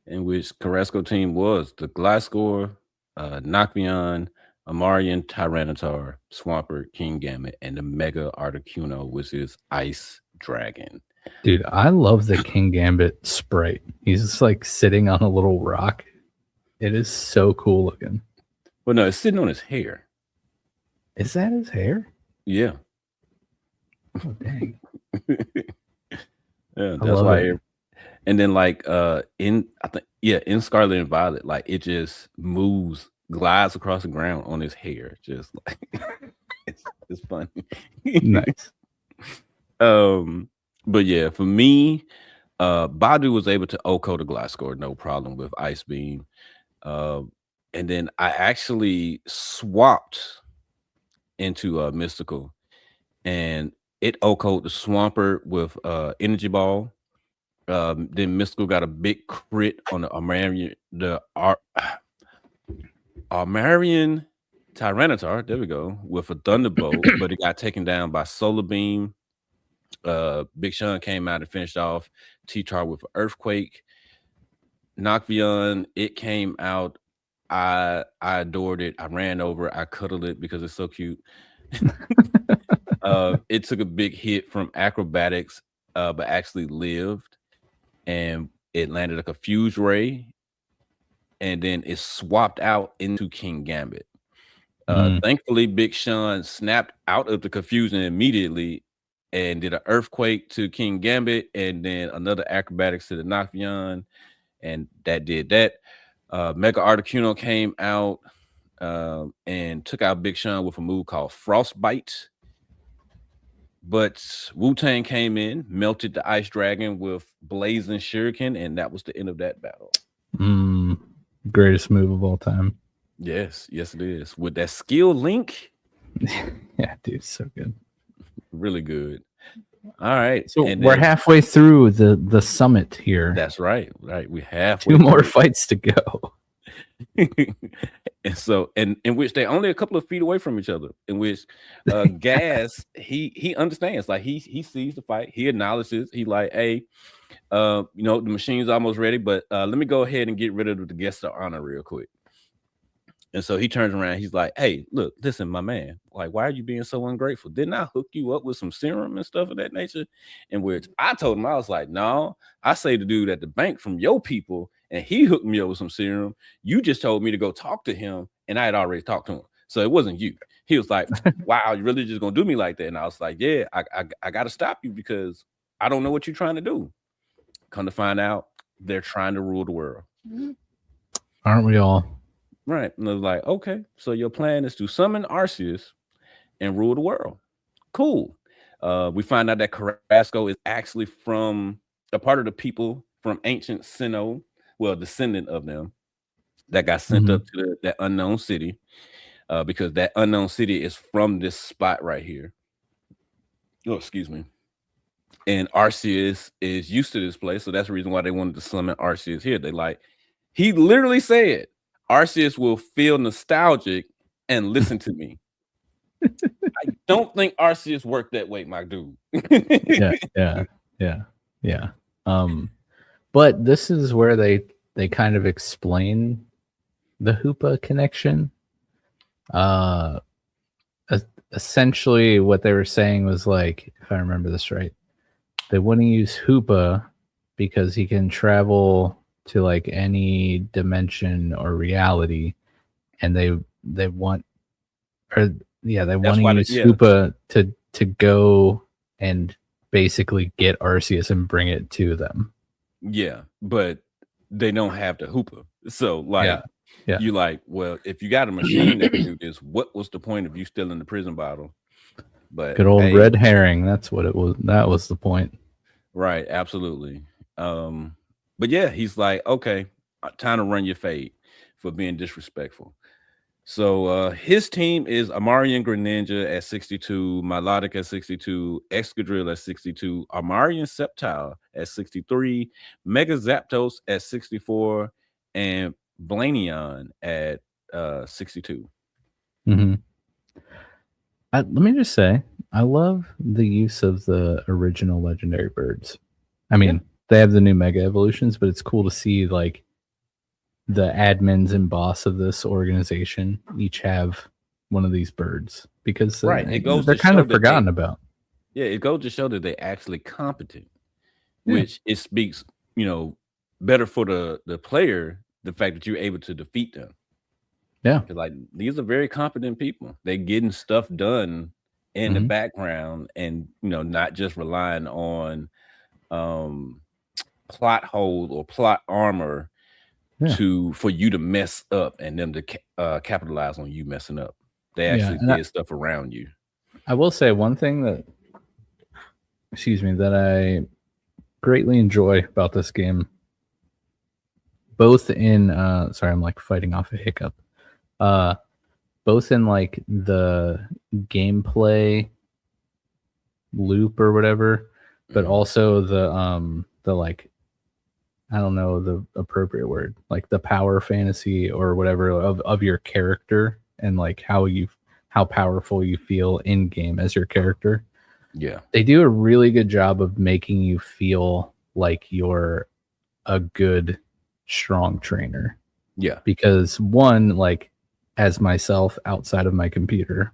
In which Carrasco team was the Gliscor, Noctivian, Amarian, Tyranitar, Swampert, King Gambit, and the Mega Articuno, which is Ice Dragon. Dude, I love the King Gambit sprite. He's just like sitting on a little rock. It is so cool looking. Well, no, it's sitting on his hair. Is that his hair? Yeah. Oh, dang. Yeah, that's why. And then like in Scarlet and Violet, like it just glides across the ground on his hair. Just like it's funny. Nice. But yeah, for me, Badu was able to Oko the Gliscor, no problem with Ice Beam. And then I actually swapped into Mystical, and it Oko'd the Swampert with Energy Ball. Then Mystical got a big crit on the Armarian Tyranitar. There we go, with a Thunderbolt, but it got taken down by Solar Beam. Big Sean came out and finished off T-Tar with an Earthquake. Noctivian, it came out. I adored it. I ran over it. I cuddled it because it's so cute. It took a big hit from Acrobatics, but actually lived, and it landed a Confuse Ray, and then it swapped out into King Gambit. Thankfully, Big Sean snapped out of the confusion immediately and did an Earthquake to King Gambit, and then another Acrobatics to the Noctivian, and that did that. Mega Articuno came out and took out Big Sean with a move called Frostbite. But Wu-Tang came in, melted the Ice Dragon with Blazing Shuriken, and that was the end of that battle. Greatest move of all time. Yes, it is. With that skill link. Yeah, dude, so good. Really good. All right. So we're halfway through the summit here. That's right. Right. We have 2 more fights to go. And so, and in which they're only a couple of feet away from each other, in which Gas, he understands, like he sees the fight, he acknowledges, he like, hey, the machine's almost ready, but let me go ahead and get rid of the guest of honor real quick. And so he turns around, he's like, hey, look, listen, my man, like, why are you being so ungrateful? Didn't I hook you up with some serum and stuff of that nature? In which I told him, I was like, no, I say the dude at the bank from your people, and he hooked me up with some serum. You just told me to go talk to him, and I had already talked to him. So it wasn't you. He was like, wow, you really just gonna do me like that? And I was like, yeah, I got to stop you because I don't know what you're trying to do. Come to find out, they're trying to rule the world. Aren't we all? Right. And I was like, okay, so your plan is to summon Arceus and rule the world. Cool. We find out that Carrasco is actually from a part of the people from ancient Sinnoh, well, descendant of them, that got sent up to that unknown city, because that unknown city is from this spot right here. Oh, excuse me. And Arceus is used to this place, so that's the reason why they wanted to summon Arceus here. He literally said, Arceus will feel nostalgic and listen to me. I don't think Arceus worked that way, my dude. Yeah. But this is where they kind of explain the Hoopa connection. Essentially what they were saying was like, if I remember this right, they wouldn't use Hoopa because he can travel to like any dimension or reality, and they want to use Hoopa to go and basically get Arceus and bring it to them. Yeah, but they don't have the Hoopa. So like you like, well, if you got a machine that can do this, what was the point of you still in the prison bottle? But good old red herring, that's what it was. That was the point. Right, absolutely. But yeah, he's like, okay, time to run your fade for being disrespectful. So his team is Amarian Greninja at 62, Milotic at 62, Excadrill at 62, Amarian Sceptile at 63, Mega Zapdos at 64, and Blaneon at 62. Let me just say, I love the use of the original legendary birds. I mean, they have the new Mega Evolutions, but it's cool to see like the admins and boss of this organization each have one of these birds, because they're kind of forgotten about. Yeah, it goes to show that they're actually competent, which it speaks, better for the player, the fact that you're able to defeat them. Yeah, like these are very competent people. They're getting stuff done in the background, and not just relying on plot holes or plot armor for you to mess up and them to capitalize on you messing up. They actually did stuff around you. I will say one thing that I greatly enjoy about this game, both in sorry, I'm like fighting off a hiccup. Both in like the gameplay loop or whatever, but also the like, I don't know the appropriate word, like the power fantasy or whatever of your character, and like how powerful you feel in game as your character. Yeah, they do a really good job of making you feel like you're a good, strong trainer. Yeah, because one, like, as myself outside of my computer,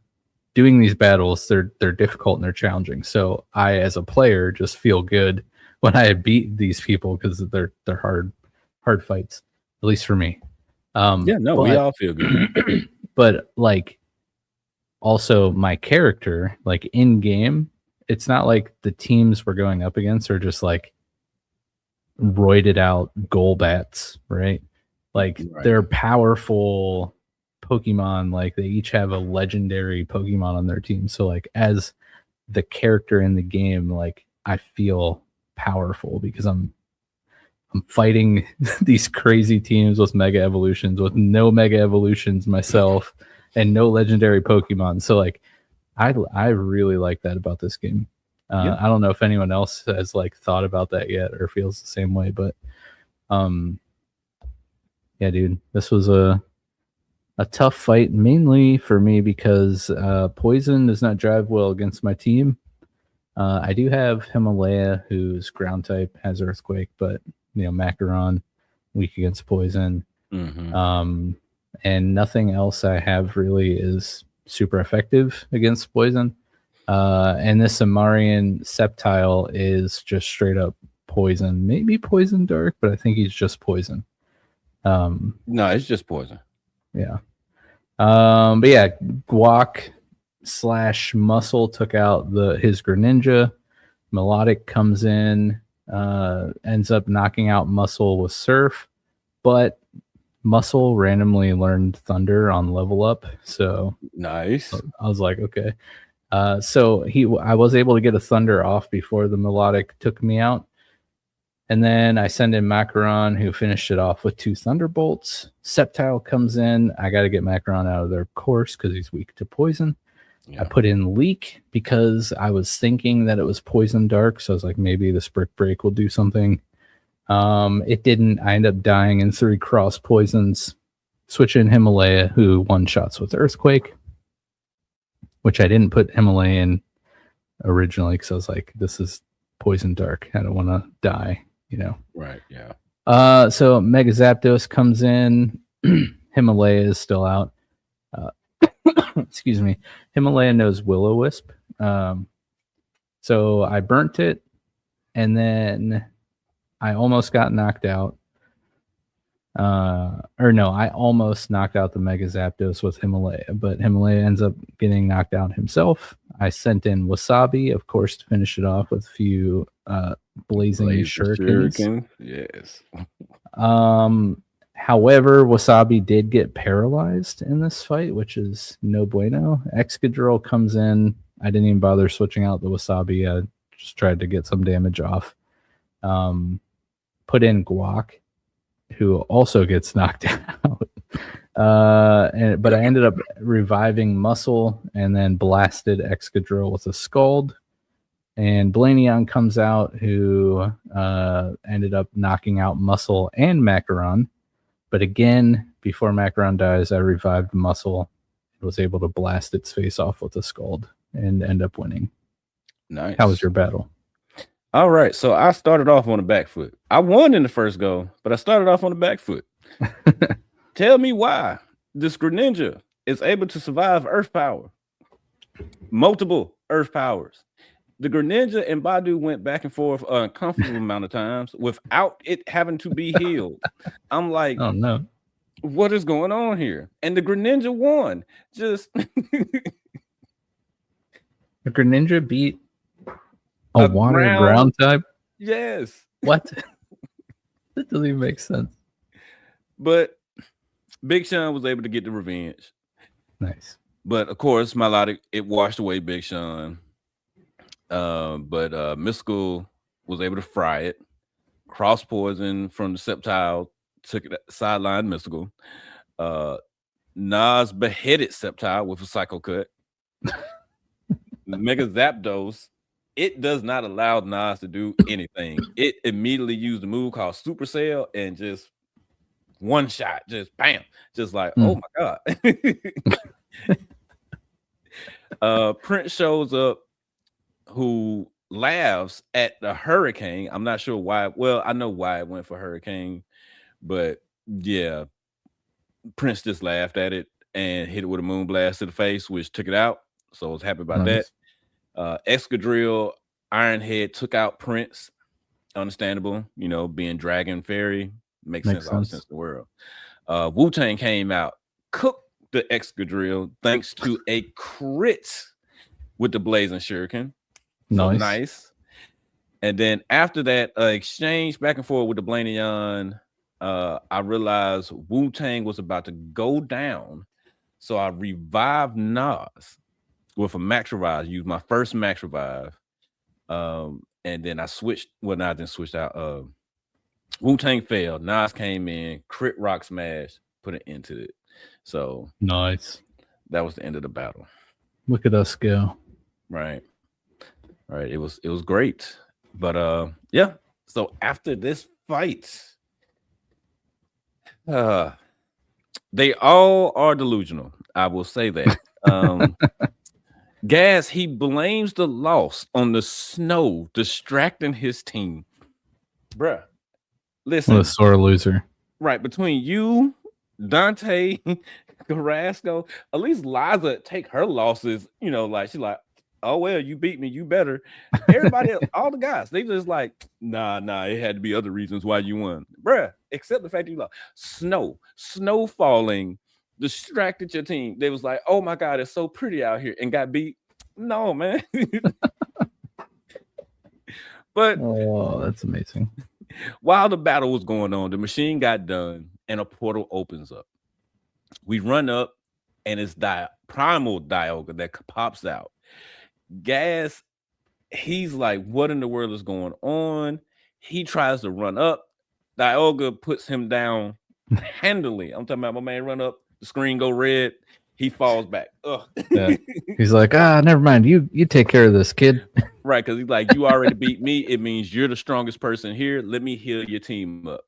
doing these battles, they're difficult and they're challenging. So I, as a player, just feel good when I beat these people because they're hard fights, at least for me. We all feel good. But like, also my character, like in game, it's not like the teams we're going up against are just like roided out Golbats, right? Like they're powerful Pokemon, like they each have a legendary Pokemon on their team. So like as the character in the game, like I feel powerful because I'm fighting these crazy teams with Mega Evolutions, with no Mega Evolutions myself, and no legendary Pokemon. So like I really like that about this game. I don't know if anyone else has like thought about that yet or feels the same way, but yeah, dude, this was a tough fight, mainly for me because Poison does not drive well against my team. I do have Himalaya, who's ground type, has Earthquake, but Macaron, weak against Poison. And nothing else I have really is super effective against Poison. And this Amarian Sceptile is just straight up Poison. Maybe Poison Dark, but I think he's just Poison. No, it's just Poison. Yeah. But yeah, Guac / Muscle took out his Greninja. Melodic comes in, ends up knocking out Muscle with Surf, but Muscle randomly learned Thunder on level up. So nice. I was like, okay. So I was able to get a Thunder off before the Melodic took me out. And then I send in Macaron, who finished it off with 2 Thunderbolts. Sceptile comes in. I got to get Macaron out of their course because he's weak to poison. Yeah. I put in Leak because I was thinking that it was Poison Dark. So I was like, maybe the Brick Break will do something. It didn't. I ended up dying in 3 cross poisons. Switch in Himalaya, who one-shots with Earthquake, which I didn't put Himalaya in originally because I was like, this is Poison Dark. I don't want to die. Right, yeah. So Mega Zapdos comes in. Himalaya is still out. Excuse me. Himalaya knows Will-O-Wisp. So I burnt it, and then I almost got knocked out. I almost knocked out the Mega Zapdos with Himalaya, but Himalaya ends up getting knocked out himself. I sent in Wasabi, of course, to finish it off with a few blazing shurikens. Yes. However, Wasabi did get paralyzed in this fight, which is no bueno. Excadrill comes in. I didn't even bother switching out the Wasabi. I just tried to get some damage off. Put in Guac, who also gets knocked out. But I ended up reviving Muscle and then blasted Excadrill with a Scald. And Blaneon comes out, who ended up knocking out Muscle and Macaron. But again, before Macaron dies, I revived Muscle and was able to blast its face off with a Scald and end up winning. Nice. How was your battle? All right, so I started off on the back foot. I won in the first go, but I started off on the back foot. Tell me why this Greninja is able to survive Earth Power. Multiple Earth Powers. The Greninja and Badu went back and forth a uncomfortable amount of times without it having to be healed. I'm like, oh no, what is going on here? And the Greninja won. Just the Greninja beat a water ground type. Yes. What? That doesn't even make sense. But Big Sean was able to get the revenge. Nice. But of course, Milotic, it washed away Big Sean. But Mystical was able to fry it. Cross poison from the Sceptile took it sideline Mystical. Nas beheaded Sceptile with a Psycho Cut. Mega Zapdos, it does not allow Nas to do anything. It immediately used a move called Supercell and just one shot, just bam, just like, oh my God. Prince shows up, who laughs at the Hurricane. I'm not sure why. Well, I know why it went for Hurricane, but yeah, Prince just laughed at it and hit it with a Moonblast to the face, which took it out. So I was happy about that. Excadrill, Ironhead took out Prince. Understandable, being Dragon Fairy makes sense. All the sense in the world. Wu-Tang came out, cooked the Excadrill thanks to a crit with the Blazing Shuriken. So nice. And then after that exchange back and forth with the Blaneon, I realized Wu-Tang was about to go down. So I revived Nas with a Max Revive, used my first Max Revive. And then I switched. Well, I didn't switch out. Wu-Tang failed. Nas came in, crit Rock Smash, put an end to it. So nice. That was the end of the battle. Look at us go. Right. It was great. But yeah. So after this fight, they all are delusional. I will say that. Gas, he blames the loss on the snow distracting his team. Bruh, listen. What a sore loser. Right, between you, Dante, Carrasco, at least Liza take her losses, like she's like, oh well, you beat me, you better. Everybody else, all the guys, they just like, nah, it had to be other reasons why you won. Bruh, except the fact that you lost. Snow falling distracted your team. They was like, oh my God, it's so pretty out here, and got beat. No, man. But oh, that's amazing. While the battle was going on, the machine got done and a portal opens up. We run up and it's primal Dialga that pops out. Gas, he's like, what in the world is going on? He tries to run up. Dialga puts him down handily. I'm talking about my man run up, the screen go red, he falls back. Yeah. He's like, never mind. You take care of this, kid. Right, because he's like, you already beat me. It means you're the strongest person here. Let me heal your team up.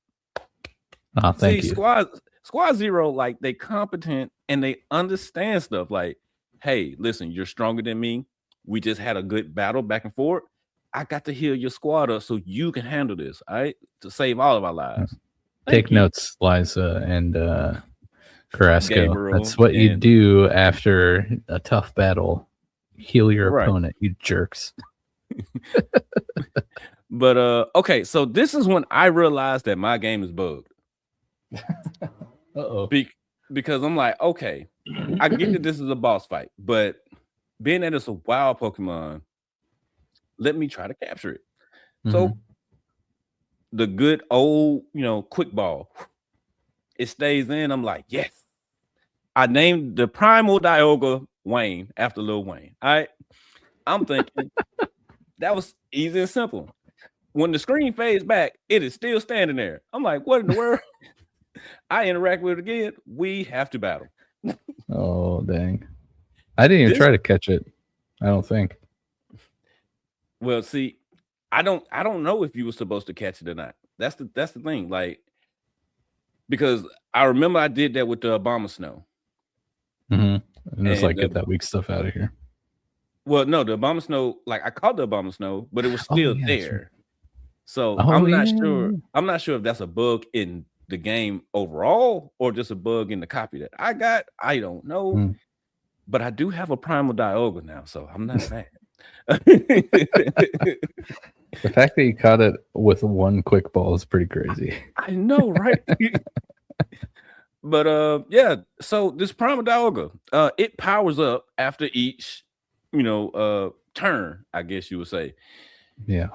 Oh, thank you. Squad Zero, like, they competent and they understand stuff. Like, hey, listen, you're stronger than me. We just had a good battle back and forth. I got to heal your squad up so you can handle this, all right? To save all of our lives. Take notes, Liza and Carrasco. Gabriel, that's what you do after a tough battle. Heal your opponent, you jerks. But okay, so this is when I realized that my game is bugged. Because I'm like, okay, I get that this is a boss fight, but being that it's a wild Pokemon, let me try to capture it. So the good old, quick ball, it stays in. I'm like, yes. I named the primal Dialga Wayne after Lil Wayne. All right. I'm thinking that was easy and simple. When the screen fades back, it is still standing there. I'm like, what in the world? I interact with it again. We have to battle. Oh, dang. I didn't even try to catch it. I don't think. Well, see, I don't know if you were supposed to catch it or not. That's the thing. Like, because I remember I did that with the Abomasnow. And it's like, get that weak stuff out of here. Well, no, the Abomasnow, like I caught the Abomasnow, but it was still there. So I'm not sure. I'm not sure if that's a bug in the game overall or just a bug in the copy that I got. I don't know. But I do have a primal Dialga now, so I'm not mad. The fact that you caught it with one quick ball is pretty crazy. I know, right? But yeah, so this primal Dialga, it powers up after each, turn, I guess you would say. Yeah.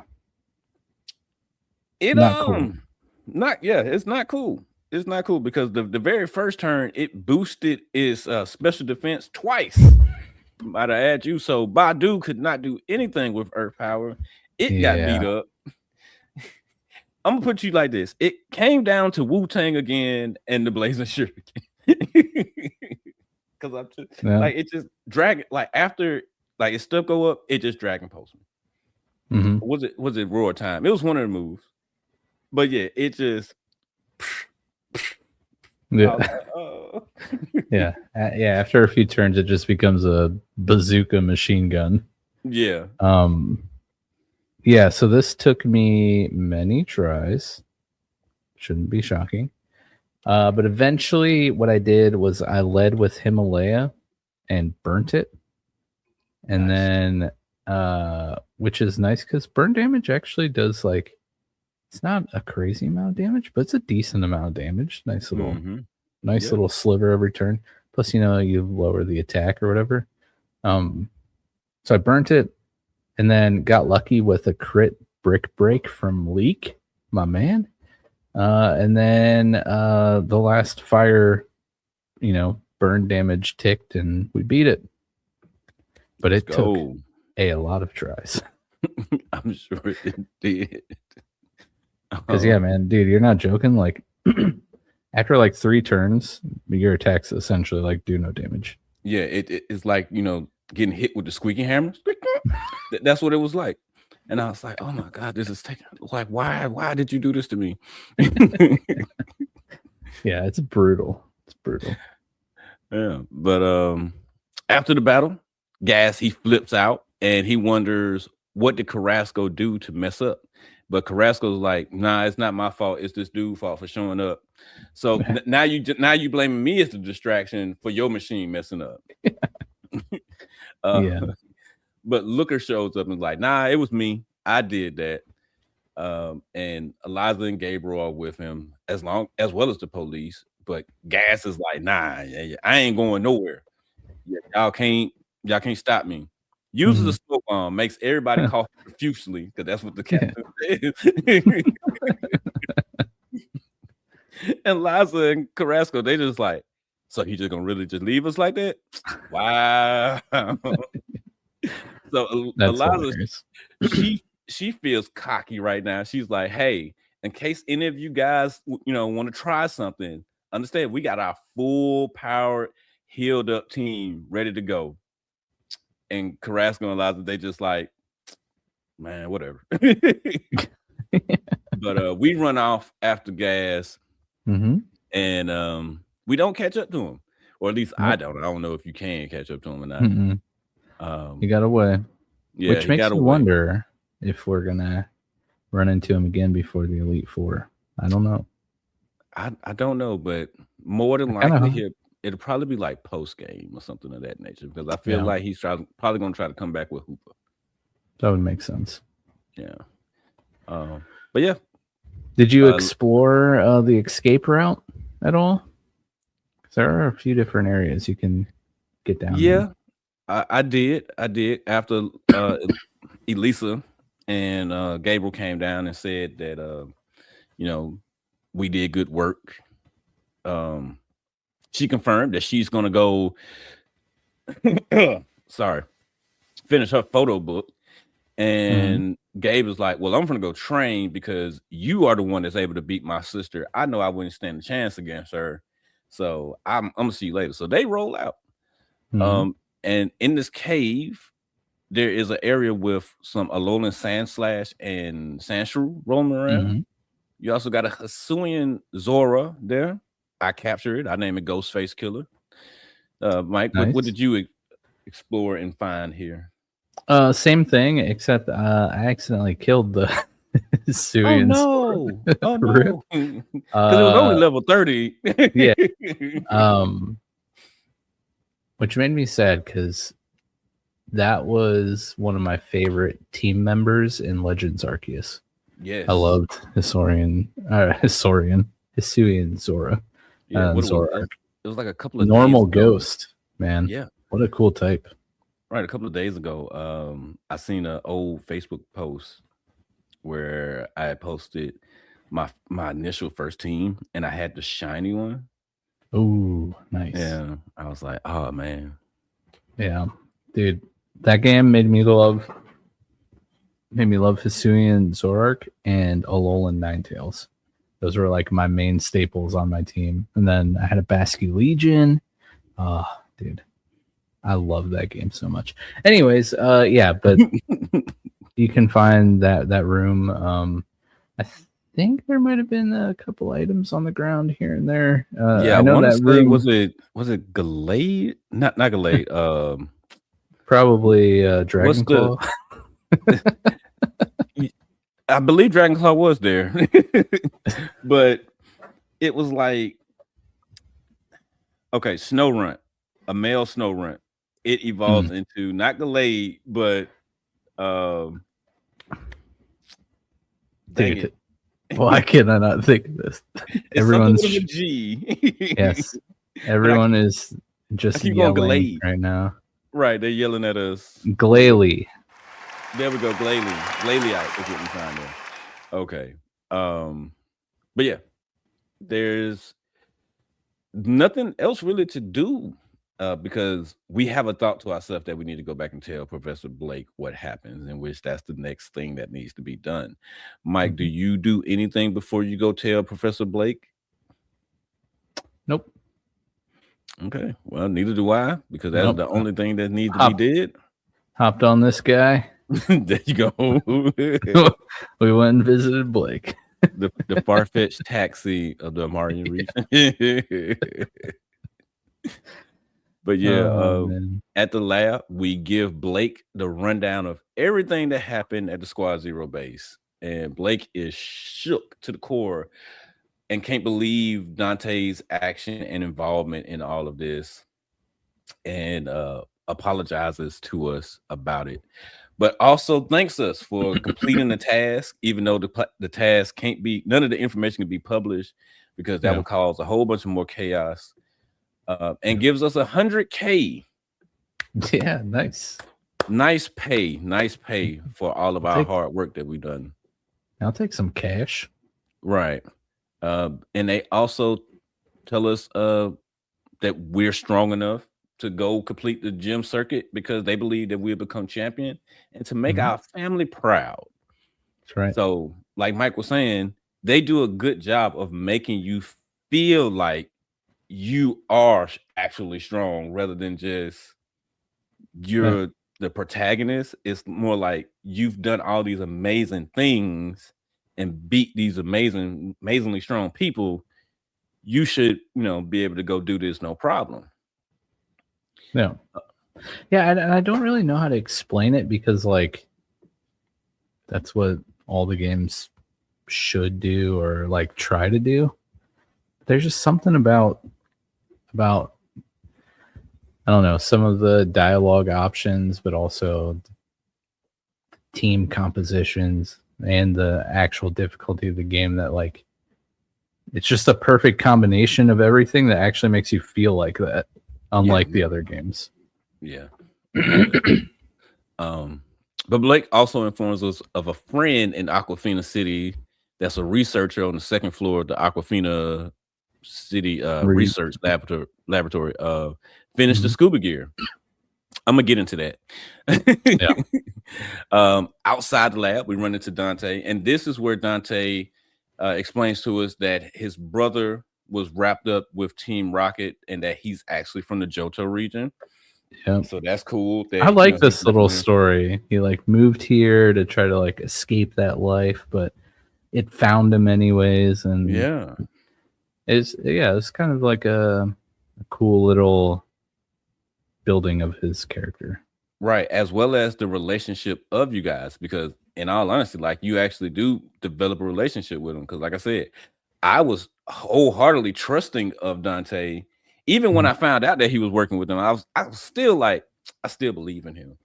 It's not cool. It's not cool because the very first turn it boosted its special defense twice. Might I add you? So Badu could not do anything with Earth Power. It got beat up. I'm gonna put you like this: it came down to Wu-Tang again and the Blazing Shuriken. Because I'm just like it just dragon like after like its stuff go up, it just Dragon Pulse me. Was it Roar Time? It was one of the moves, but yeah, it just. Yeah. After a few turns, it just becomes a bazooka machine gun. Yeah. Yeah. So this took me many tries. Shouldn't be shocking. But eventually, what I did was I led with Himalaya and burnt it, and then which is nice because burn damage actually does like. It's not a crazy amount of damage, but it's a decent amount of damage. Nice little, little sliver every turn. Plus, you lower the attack or whatever. So I burnt it, and then got lucky with a crit brick break from Leak, my man. And then the last fire, burn damage ticked, and we beat it. But it took a lot of tries. I'm sure it did. Because yeah, man, dude, you're not joking. Like after like 3 turns, your attacks essentially like do no damage. Yeah, it's like getting hit with the squeaky hammer. That's what it was like, and I was like, oh my god, this is taking like why did you do this to me? Yeah, it's brutal. It's brutal. Yeah, but after the battle, Gas he flips out and he wonders what did Carrasco do to mess up. But Carrasco's like, nah, it's not my fault. It's this dude's fault for showing up. So now you blaming me as the distraction for your machine messing up. But Looker shows up and is like, nah, it was me. I did that. And Eliza and Gabriel are with him as well as the police. But Gas is like, nah, I ain't going nowhere. Y'all can't stop me. Uses a smoke bomb, makes everybody cough profusely because that's what the captain says. And Liza and Carrasco, they just like, so he just gonna really just leave us like that? Wow. So Eliza, she feels cocky right now. She's like, hey, in case any of you guys, want to try something, understand we got our full powered, healed up team ready to go. And Carrasco and Liza, they just like, man, whatever. But we run off after gas, and we don't catch up to him, or at least I don't. I don't know if you can catch up to him or not. He got away. Yeah, which makes me wonder if we're gonna run into him again before the Elite Four. I don't know. I don't know, but more than likely it'll probably be like post game or something of that nature, because I feel like he's probably gonna try to come back with Hooper. That would make sense. Yeah. But yeah. Did you explore the escape route at all? Because there are a few different areas you can get down. Yeah, I did. After Elisa and Gabriel came down and said that we did good work. She confirmed that she's gonna go finish her photo book. And Gabe was like, well, I'm gonna go train because you are the one that's able to beat my sister. I know I wouldn't stand a chance against her. So I'm gonna see you later. So they roll out. And in this cave, there is an area with some Alolan Sand Slash and Sandshrew roaming around. You also got a Hisuian Zora there. I captured it. I named it Ghostface Killer. Mike, what did you explore and find here? Same thing, except I accidentally killed the Hisuian. Oh no! Because it was only level 30. Yeah. Which made me sad because that was one of my favorite team members in Legends Arceus. Yes, I loved Hisuian Zora. Yeah, Zora. It was like a couple of normal days ghost, man. Yeah, what a cool type. Right, a couple of days ago, I seen an old Facebook post where I had posted my initial first team, and I had the shiny one. Oh, nice. Yeah, I was like, oh man. Yeah, dude, that game made me love Hisuian Zoroark and Alolan Ninetales. Those were like my main staples on my team. And then I had a Basque Legion. Dude, I love that game so much. Anyways, yeah, but you can find that room. I think there might have been a couple items on the ground here and there. Yeah, I know that room was it Gallade? Not Gallade. Probably Dragonclaw. I believe Dragonclaw was there, but it was like, okay, Snorunt, a male Snorunt. It evolves into not Gallade, but dang it. Why can I not think of this? Everyone's with a G. Yes, everyone is just yelling right now. Right, they're yelling at us. Glalie. There we go, Glalie out is what we found there. Okay. But yeah, there's nothing else really to do because we have a thought to ourselves that we need to go back and tell Professor Blake what happens, in which that's the next thing that needs to be done. Mike, do you do anything before you go tell Professor Blake? Nope. Okay. Well, neither do I, because that's the only thing that needs to be did. Hopped on this guy. There you go. We went and visited Blake. the far-fetched taxi of the Armira Region. But yeah, at the lab, we give Blake the rundown of everything that happened at the Squad Zero base. And Blake is shook to the core and can't believe Dante's action and involvement in all of this, and apologizes to us about it, but also thanks us for completing the task, even though the task can't be, none of the information can be published because that would cause a whole bunch of more chaos, and gives us 100K. Yeah, nice pay for all of our hard work that we've done. I'll take some cash. Right. And they also tell us that we're strong enough to go complete the gym circuit because they believe that we'll become champion and to make our family proud. That's right. So, like Mike was saying, they do a good job of making you feel like you are actually strong rather than just you're the protagonist. It's more like you've done all these amazing things and beat these amazingly strong people. You should, be able to go do this no problem. Yeah. Yeah, and I don't really know how to explain it because, like, that's what all the games should do or like try to do. There's just something about I don't know, some of the dialogue options, but also team compositions and the actual difficulty of the game that, like, it's just a perfect combination of everything that actually makes you feel like that, unlike the other games. Yeah. But Blake also informs us of a friend in Aquafina City that's a researcher on the second floor of the Aquafina City research laboratory. Finished the scuba gear. I'm gonna get into that. Outside the lab, we run into Dante, and this is where Dante explains to us that his brother was wrapped up with Team Rocket and that he's actually from the Johto region. Yeah. So that's cool. I like this little story. He like moved here to try to like escape that life, but it found him anyways. And it's kind of like a cool little building of his character. Right. As well as the relationship of you guys, because in all honesty, like you actually do develop a relationship with him. Because like I said, I was wholeheartedly trusting of Dante. Even when I found out that he was working with him, I was still like, I still believe in him.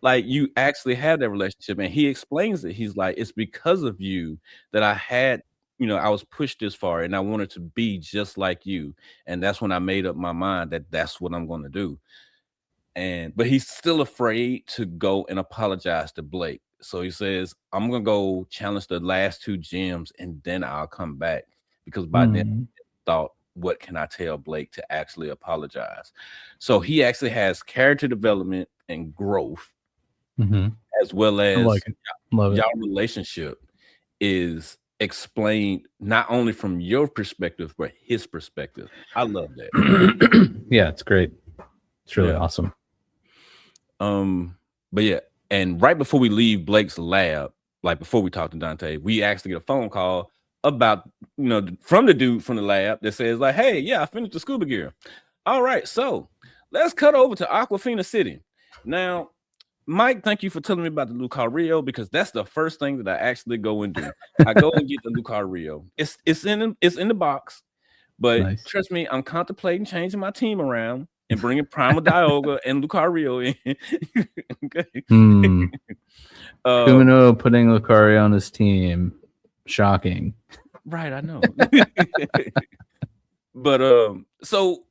Like you actually have that relationship, and he explains it. He's like, it's because of you that I had, I was pushed this far, and I wanted to be just like you. And that's when I made up my mind that that's what I'm going to do. But he's still afraid to go and apologize to Blake. So he says, I'm gonna go challenge the last 2 gyms and then I'll come back, because by then I thought, what can I tell Blake to actually apologize? So he actually has character development and growth, as well as y'all relationship is explained not only from your perspective but his perspective. I love that. Yeah, it's great. It's really awesome. But yeah, and right before we leave Blake's lab, like before we talk to Dante, we actually get a phone call about, from the dude from the lab that says like, hey, yeah, I finished the scuba gear. All right, so let's cut over to Aquafina City. Now, Mike, thank you for telling me about the Lucario, because that's the first thing that I actually go and do. I go and get the Lucario. It's in the box, but trust me, I'm contemplating changing my team around and bringing Primal Dialga and Lucario in. Okay. Kumino putting Lucario on his team. Shocking. Right, I know. But so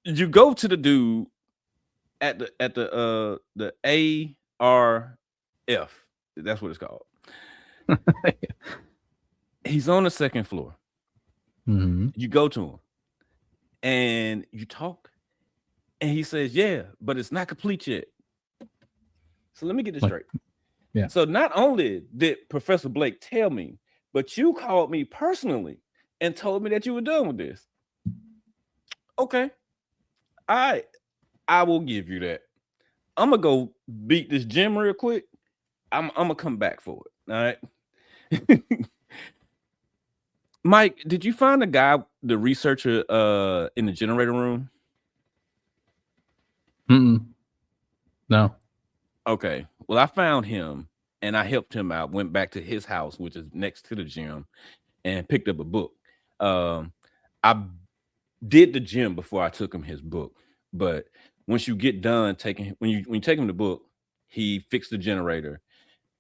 you go to the dude at the ARF. That's what it's called. He's on the second floor. You go to him and you talk. And he says, yeah, but it's not complete yet. So let me get this straight. Yeah. So not only did Professor Blake tell me, but you called me personally and told me that you were done with this. Okay. All right. I will give you that. I'm going to go beat this gym real quick. I'm going to come back for it. All right. Mike, did you find the guy, the researcher in the generator room? No. Okay. Well, I found him and I helped him out, went back to his house, which is next to the gym, and picked up a book. I did the gym before I took him his book. But once you get done when you take him the book, he fixed the generator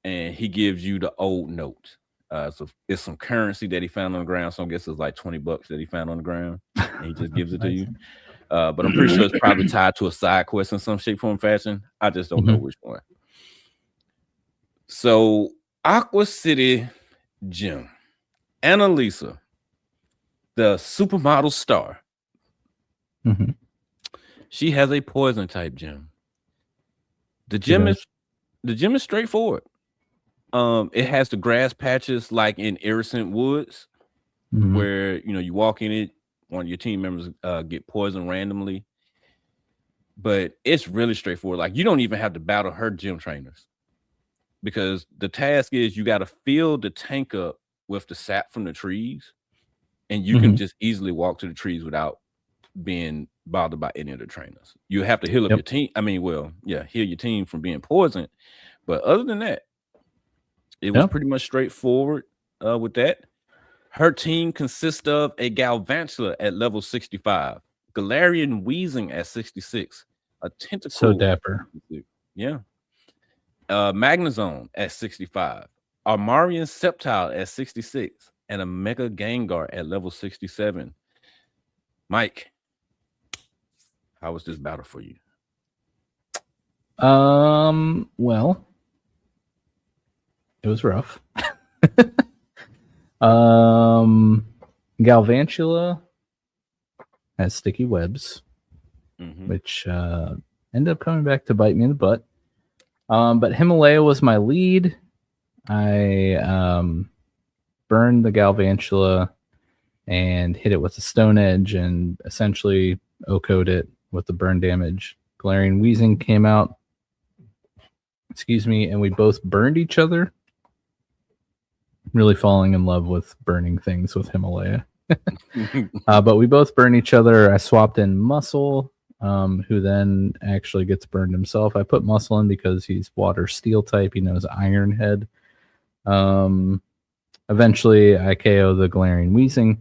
and he gives you the old note. So it's some currency that he found on the ground. So I guess it's like $20 that he found on the ground, and he just gives it to you. But I'm pretty sure it's probably tied to a side quest in some shape, form, fashion. I just don't know which one. So Aqua City Gym. Annalisa, the supermodel star. She has a poison type gym. The gym is straightforward. It has the grass patches like in Irisant Woods, where you walk in it, one of your team members get poisoned randomly. But it's really straightforward. Like you don't even have to battle her gym trainers, because the task is you got to fill the tank up with the sap from the trees, and you can just easily walk to the trees without being bothered by any of the trainers. You have to heal up your team. I mean, heal your team from being poisoned. But other than that, it was pretty much straightforward with that. Her team consists of a Galvantula at level 65, Galarian Weezing at 66, a Tentacool. So dapper. Yeah. Magnezone at 65, Armarian Sceptile at 66, and a Mega Gengar at level 67. Mike, how was this battle for you? Well, it was rough. Galvantula has sticky webs, which ended up coming back to bite me in the butt. But Himalaya was my lead. I burned the Galvantula and hit it with a Stone Edge and essentially OHKO'd it with the burn damage. Galarian Weezing came out, and we both burned each other. Really falling in love with burning things with Himalaya. But we both burned each other. I swapped in Muscle, who then actually gets burned himself. I put Muscle in because he's water steel type. He knows Iron Head. Eventually, I KO the Galarian Weezing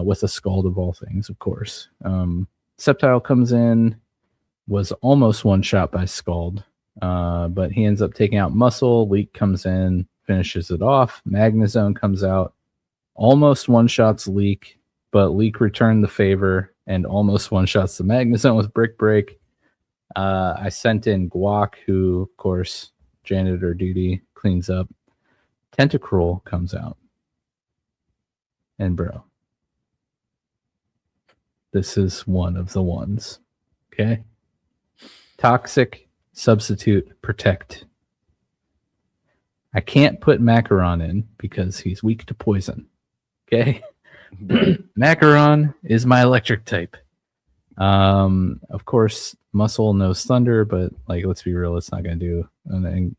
with a Scald of all things, of course. Sceptile comes in, was almost one shot by Scald, but he ends up taking out Muscle. Leak comes in, finishes it off. Magnezone comes out, almost one shots Leak, but Leak returned the favor and almost one shots the Magnezone with Brick Break. I sent in Guac, who, of course, janitor duty, cleans up. Tentacruel comes out. And bro, this is one of the ones. Okay? Toxic, Substitute, Protect. I can't put Macaron in because he's weak to poison. Okay? Macaron is my electric type. Of course, Muscle knows Thunder, but like, let's be real, it's not going to do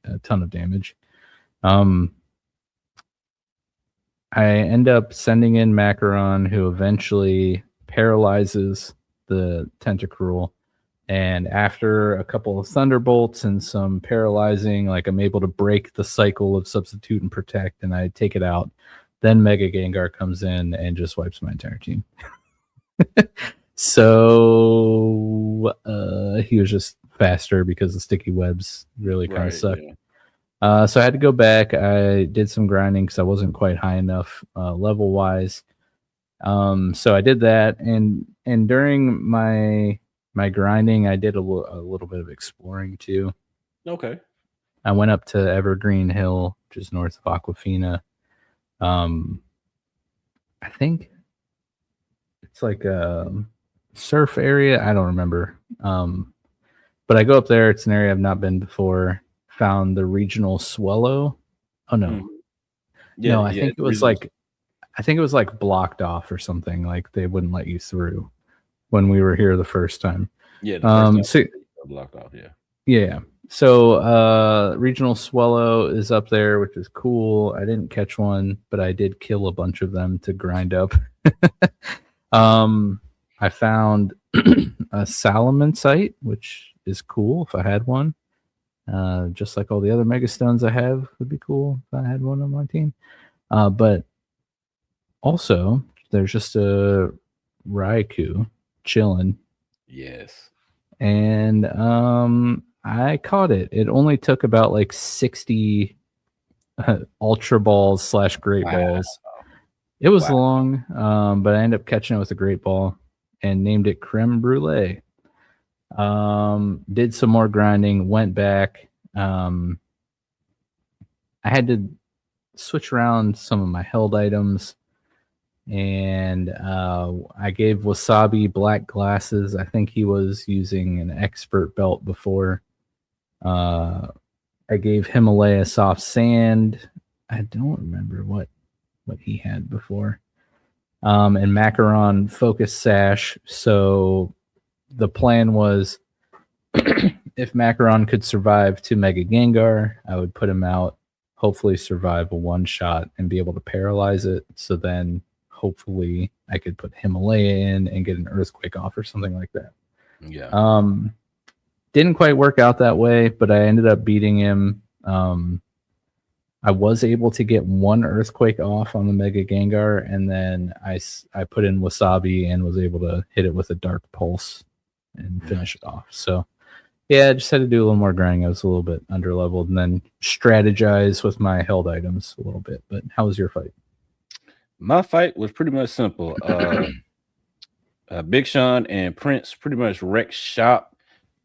a ton of damage. I end up sending in Macaron, who eventually paralyzes the Tentacruel. And after a couple of Thunderbolts and some paralyzing, like I'm able to break the cycle of Substitute and Protect, and I take it out. Then Mega Gengar comes in and just wipes my entire team. So he was just faster because the sticky webs really kind of sucked. Yeah. So I had to go back. I did some grinding because I wasn't quite high enough level wise. So I did that, and during my grinding, I did a little bit of exploring too. Okay. I went up to Evergreen Hill, which is north of Aquafina. I think it's like a surf area. I don't remember. But I go up there. It's an area I've not been before. Found the regional Swellow. Oh no. Yeah, no, I think it was like blocked off or something. Like they wouldn't let you through when we were here the first time. Yeah, the first time blocked off, Yeah. So regional Swellow is up there, which is cool. I didn't catch one, but I did kill a bunch of them to grind up. I found a Salomon site, which is cool if I had one. Just like all the other Megastones I have would be cool if I had one on my team. But also, there's just a Raikou chilling. Yes. And I caught it. It only took about like 60 Ultra Balls / Great Balls. It was long, but I ended up catching it with a Great Ball and named it Creme Brulee. Did some more grinding, went back. I had to switch around some of my held items, and I gave Wasabi black glasses. I think he was using an expert belt before, I gave Himalaya soft sand. I don't remember what he had before. And Macaron focus sash. So the plan was if Macaron could survive 2 Mega Gengar, I would put him out, hopefully survive a one shot and be able to paralyze it. So then hopefully I could put Himalaya in and get an Earthquake off or something like that. Yeah. Didn't quite work out that way, but I ended up beating him. I was able to get 1 Earthquake off on the Mega Gengar, and then I put in Wasabi and was able to hit it with a Dark Pulse and finish it off. So, yeah, I just had to do a little more grinding. I was a little bit underleveled, and then strategize with my held items a little bit. But how was your fight? My fight was pretty much simple. Big Sean and Prince pretty much wrecked shop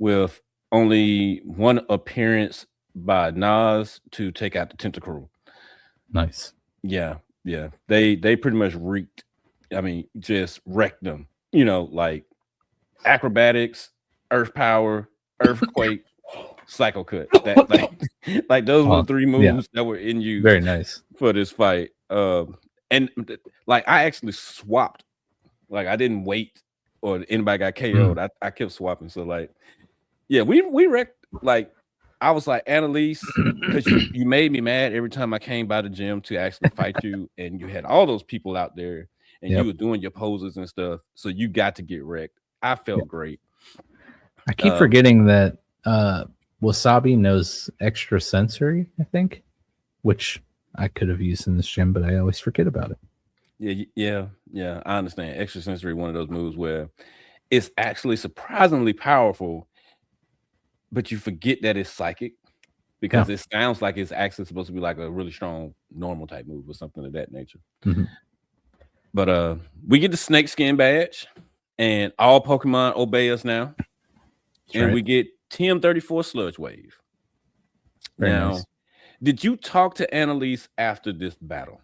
with only 1 appearance by Nas to take out the Tentacruel. Nice. Yeah. They pretty much wreaked. I mean, just wrecked them. You know, like acrobatics, earth power, earthquake, psycho cut. That like those were the 3 moves that were in use. Very nice for this fight. And like I actually swapped. Like I didn't wait or anybody got KO'd. I kept swapping. So like, yeah, we wrecked. Like I was like, Annalise, because you made me mad every time I came by the gym to actually fight you, and you had all those people out there, and you were doing your poses and stuff. So you got to get wrecked. I felt great. I keep forgetting that Wasabi knows extra sensory, I think, which I could have used in this gym, but I always forget about it. Yeah. I understand. Extra sensory, one of those moves where it's actually surprisingly powerful, but you forget that it's psychic because it sounds like it's actually supposed to be like a really strong normal type move or something of that nature. But we get the snake skin badge, and all Pokemon obey us now. That's we get TM34 Sludge Wave. Very nice. Did you talk to Annalise after this battle?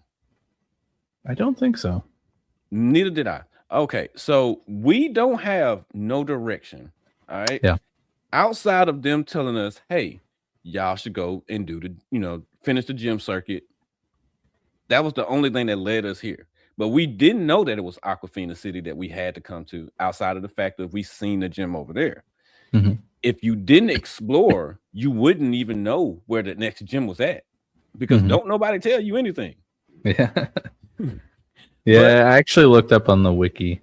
I don't think so. Neither did I. Okay, so we don't have no direction. All right. Yeah. Outside of them telling us, hey, y'all should go and do the, finish the gym circuit. That was the only thing that led us here. But we didn't know that it was Aquafina City that we had to come to, outside of the fact that we seen the gym over there. If you didn't explore, you wouldn't even know where the next gym was at, because don't nobody tell you anything. Yeah. I actually looked up on the wiki.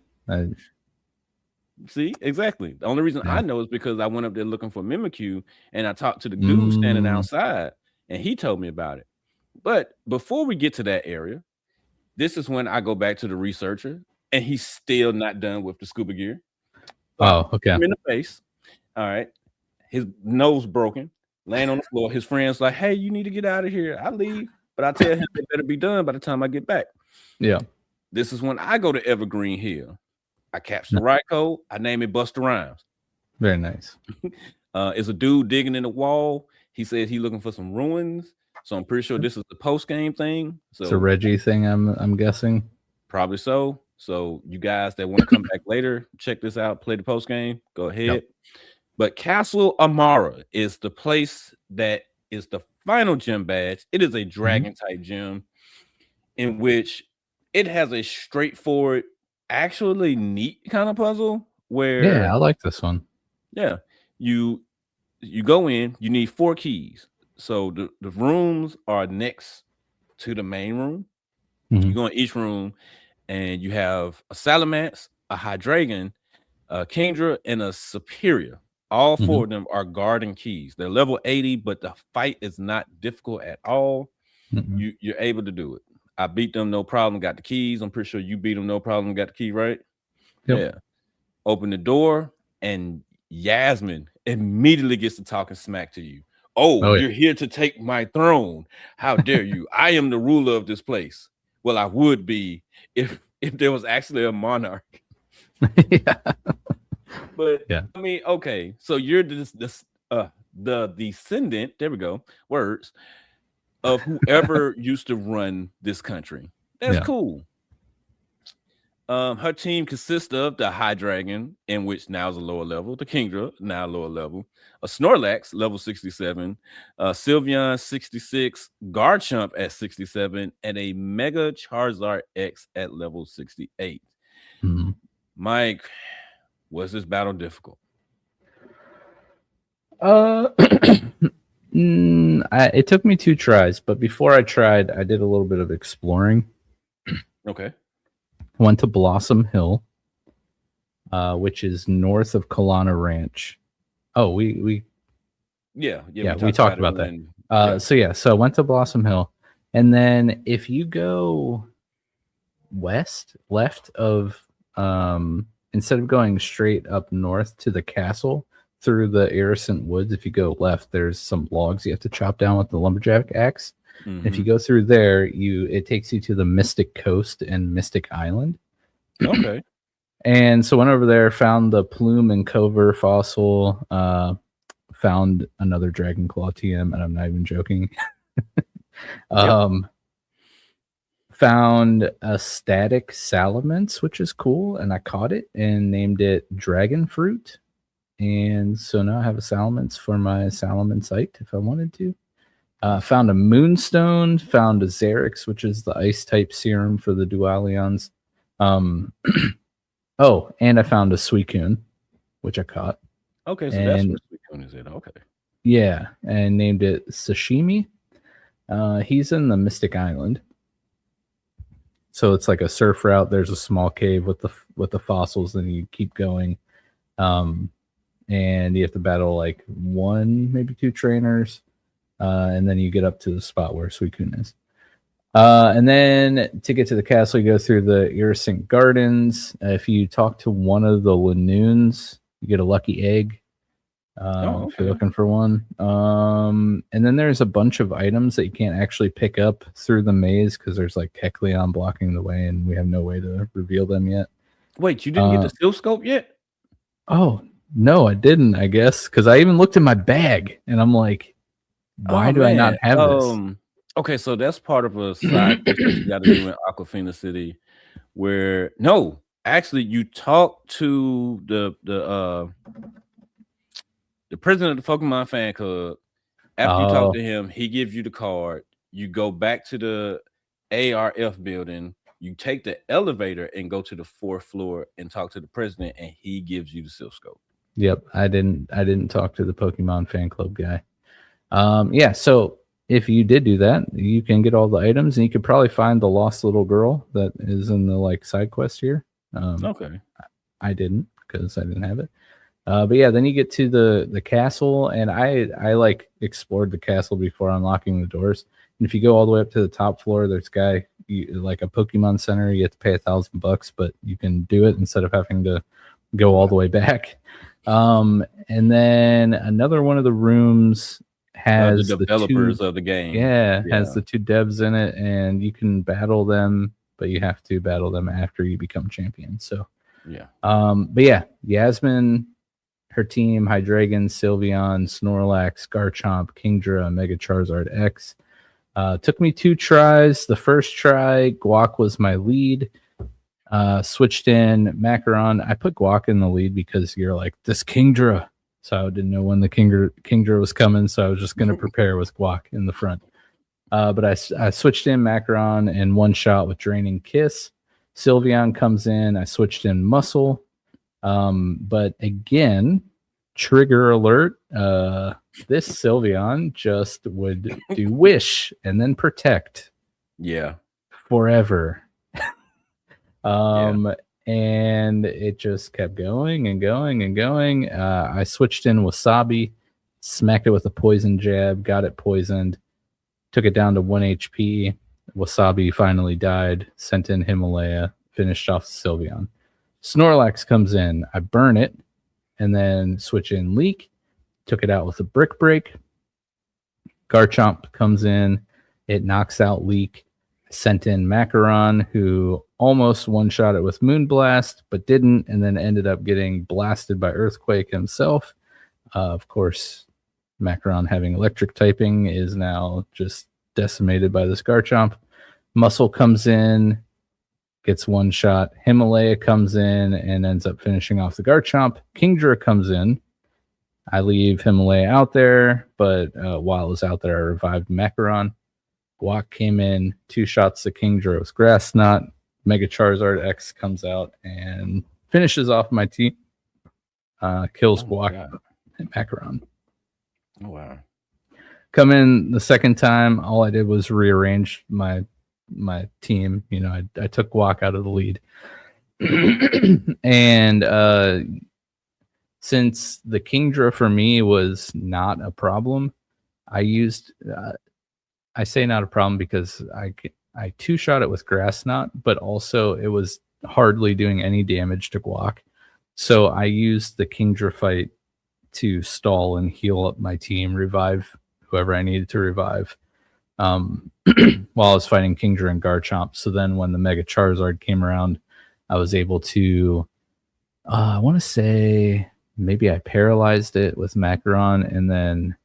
See, exactly. The only reason I know is because I went up there looking for Mimikyu, and I talked to the dude standing outside, and he told me about it. But before we get to that area, this is when I go back to the researcher, and he's still not done with the scuba gear. Okay. I'm in the face. All right. His nose broken, laying on the floor. His friend's like, hey, you need to get out of here. I leave, but I tell him it better be done by the time I get back. Yeah. This is when I go to Evergreen Hill. I capture the Raikou. I name it Busta Rhymes. Very nice. It's a dude digging in the wall. He says he's looking for some ruins. So I'm pretty sure this is the post-game thing. So it's a Reggie thing, I'm guessing. Probably so. So you guys that want to come back later, check this out, play the post-game, go ahead. Yep. But Castle Armira is the place that is the final gym badge. It is a dragon type gym in which it has a straightforward, actually neat kind of puzzle where I like this one. Yeah. You go in, you need 4 keys. So the rooms are next to the main room. You go in each room and you have a Salamence, a Hydreigon, a Kingdra, and a Superior. All 4 of them are garden keys. They're level 80, but the fight is not difficult at all. You're able to do it. I beat them, no problem, got the keys. I'm pretty sure you beat them, no problem, got the key, right? Yep. Yeah. Open the door, and Yasmin immediately gets to talking smack to you. Oh, you're here to take my throne. How dare you? I am the ruler of this place. Well, I would be if there was actually a monarch. But I mean, okay, so you're the descendant, there we go, words, of whoever used to run this country. That's cool. Her team consists of the High Dragon, in which now is a lower level, the Kingdra, now a lower level, a Snorlax, level 67, Sylveon 66, Garchomp at 67, and a Mega Charizard X at level 68. Mhm. Mike, was this battle difficult? It took me 2 tries, but before I tried, I did a little bit of exploring. Okay. Went to Blossom Hill, which is north of Kalana Ranch. Oh, we talked about that. So I went to Blossom Hill, and then if you go left of instead of going straight up north to the castle through the Iridescent Woods, if you go left, there's some logs you have to chop down with the lumberjack axe. Mm-hmm. If you go through there, it takes you to the Mystic Coast and Mystic Island. Okay. And so went over there, found the Plume and Cover fossil, found another Dragon Claw TM, and I'm not even joking. Found a static Salamence, which is cool, and I caught it and named it Dragon Fruit. And so now I have a Salamence for my Salamencite if I wanted to. Found a Moonstone, found a Xerix, which is the ice type serum for the Dualions. Oh, and I found a Suicune, which I caught. Okay, so that's what Suicune is in. Okay. Yeah, and named it Sashimi. He's in the Mystic Island. So it's like a surf route. There's a small cave with the fossils, and you keep going. And you have to battle like 1, maybe 2 trainers. And then you get up to the spot where Suicune is. And then to get to the castle, you go through the Iridescent Gardens. If you talk to one of the Lanoons, you get a lucky egg. If you're looking for one. And then there's a bunch of items that you can't actually pick up through the maze because there's like Kecleon blocking the way, and we have no way to reveal them yet. Wait, you didn't get the Steel Scope yet? Oh, no, I didn't, I guess, because I even looked in my bag, and I'm like, why do I not have this? Okay, so that's part of a side quest that you got to do in Aquafina City, where actually you talk to the president of the Pokemon fan club. After you talk to him, he gives you the card. You go back to the ARF building. You take the elevator and go to the 4th floor and talk to the president, and he gives you the Silph Scope. Yep, I didn't talk to the Pokemon fan club guy. Yeah, so if you did do that, you can get all the items, and you could probably find the lost little girl that is in the like side quest here. Okay, I didn't because I didn't have it. But yeah, then you get to the castle, and I like explored the castle before unlocking the doors. And if you go all the way up to the top floor, there's like a Pokemon Center. You have to pay $1,000, but you can do it instead of having to go all the way back. And then another one of the rooms has the developers of the game. Yeah, has the 2 devs in it, and you can battle them, but you have to battle them after you become champion. So yeah. But yeah, Yasmin, her team, Hydreigon, Sylveon, Snorlax, Garchomp, Kingdra, Mega Charizard X. Took me 2 tries. The first try, Guac was my lead. Switched in Macaron. I put Guac in the lead because you're like, this Kingdra. So I didn't know when the Kingdra was coming, so I was just going to prepare with Guac in the front. But I switched in Macaron and one shot with Draining Kiss. Sylveon comes in. I switched in Muscle. But again, trigger alert. This Sylveon just would do Wish and then Protect. Yeah. Forever. And it just kept going and going and going. I switched in Wasabi, smacked it with a poison jab, got it poisoned, took it down to 1 HP. Wasabi finally died, sent in Himalaya, finished off Sylveon. Snorlax comes in, I burn it, and then switch in Leak, took it out with a Brick Break. Garchomp comes in, it knocks out Leak. Sent in Macaron, who almost one-shot it with Moonblast, but didn't, and then ended up getting blasted by Earthquake himself. Of course, Macaron, having electric typing, is now just decimated by this Garchomp. Muscle comes in, gets one shot. Himalaya comes in and ends up finishing off the Garchomp. Kingdra comes in. I leave Himalaya out there, but while I was out there, I revived Macaron. Guac came in, 2 shots to Kingdra with Grass Knot. Mega Charizard X comes out and finishes off my team. Kills Guac and Macaron. Oh, wow. Come in the second time, all I did was rearrange my team. You know, I took Guac out of the lead. And since the Kingdra for me was not a problem, I used I say not a problem because I 2-shot it with Grass Knot, but also it was hardly doing any damage to Guac. So I used the Kingdra fight to stall and heal up my team, revive whoever I needed to revive while I was fighting Kingdra and Garchomp. So then when the Mega Charizard came around, I was able to, I want to say maybe I paralyzed it with Macaron and then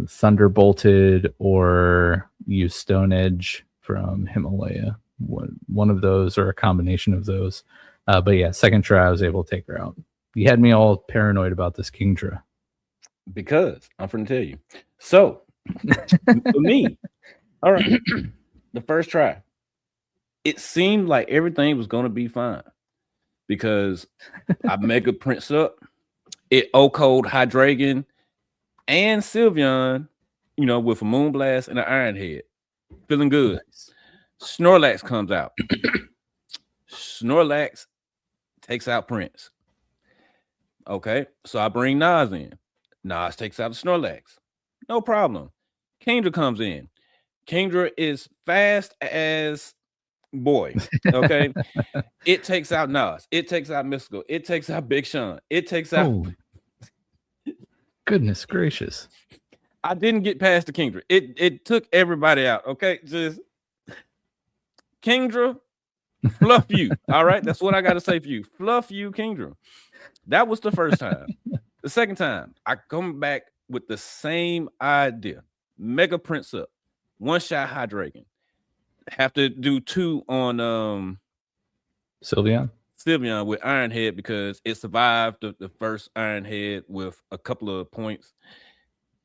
Thunderbolted or use Stone Edge from Himalaya. One of those or a combination of those. But yeah, second try, I was able to take her out. You had me all paranoid about this Kingdra. Because I'm going to tell you. So, for me, all right, the first try, it seemed like everything was going to be fine because I Mega Prince up, it O-Code Hydreigon and Sylveon, you know, with a Moonblast and an Iron Head. Feeling good. Nice. Snorlax comes out. Snorlax takes out Prince. Okay, so I bring Nas in. Nas takes out the Snorlax. No problem. Kingdra comes in. Kingdra is fast as boy. Okay. It takes out Nas. It takes out Mystical. It takes out Big Sean. It takes out. Oh, goodness gracious. I didn't get past the Kingdra. It took everybody out. Okay. Just Kingdra, fluff you. All right. That's what I got to say for you. Fluff you, Kingdra. That was the first time. The second time, I come back with the same idea. Mega Prince up. 1-shot Hydreigon. Have to do 2 on Sylveon with Iron Head because it survived the first Iron Head with a couple of points.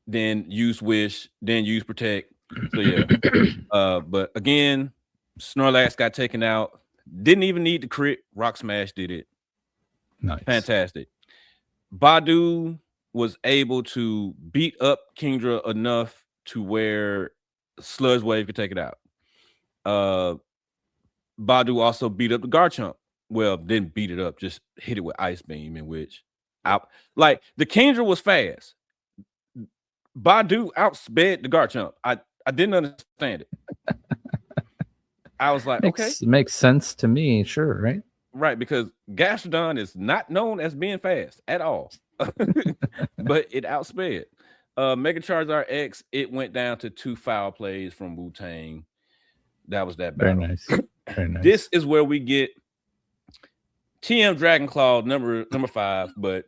Then use Wish, then use Protect. So yeah. But again, Snorlax got taken out. Didn't even need the crit. Rock Smash did it. Nice. Fantastic. Badu was able to beat up Kingdra enough to where Sludge Wave could take it out. Badu also beat up the Garchomp. Well, didn't beat it up, just hit it with Ice Beam, in which like the Kingdra was fast. Badu outsped the Garchomp. I didn't understand it. I was like, makes sense to me, sure, right? Right, because Gastrodon is not known as being fast at all, but it outsped. Mega Charizard X, it went down to 2 foul plays from Wu-Tang. That was that battle. Very nice. Very nice. This is where we get TM Dragonclaw number 5. But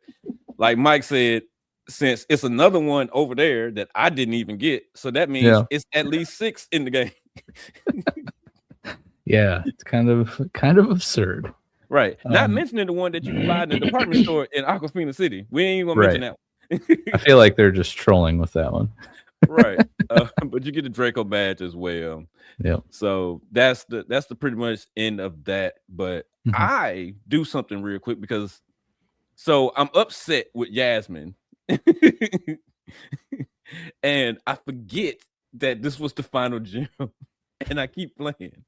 like Mike said, since it's another one over there that I didn't even get, so that means it's at least 6 in the game. Yeah, it's kind of absurd. Right. Not mentioning the one that you can buy in the department store in Aquafina City. We ain't even gonna mention that one. I feel like they're just trolling with that one. Right. But you get the Draco badge as well. Yeah. So that's the pretty much end of that. But I do something real quick because so I'm upset with Yasmin. And I forget that this was the final gym. And I keep playing.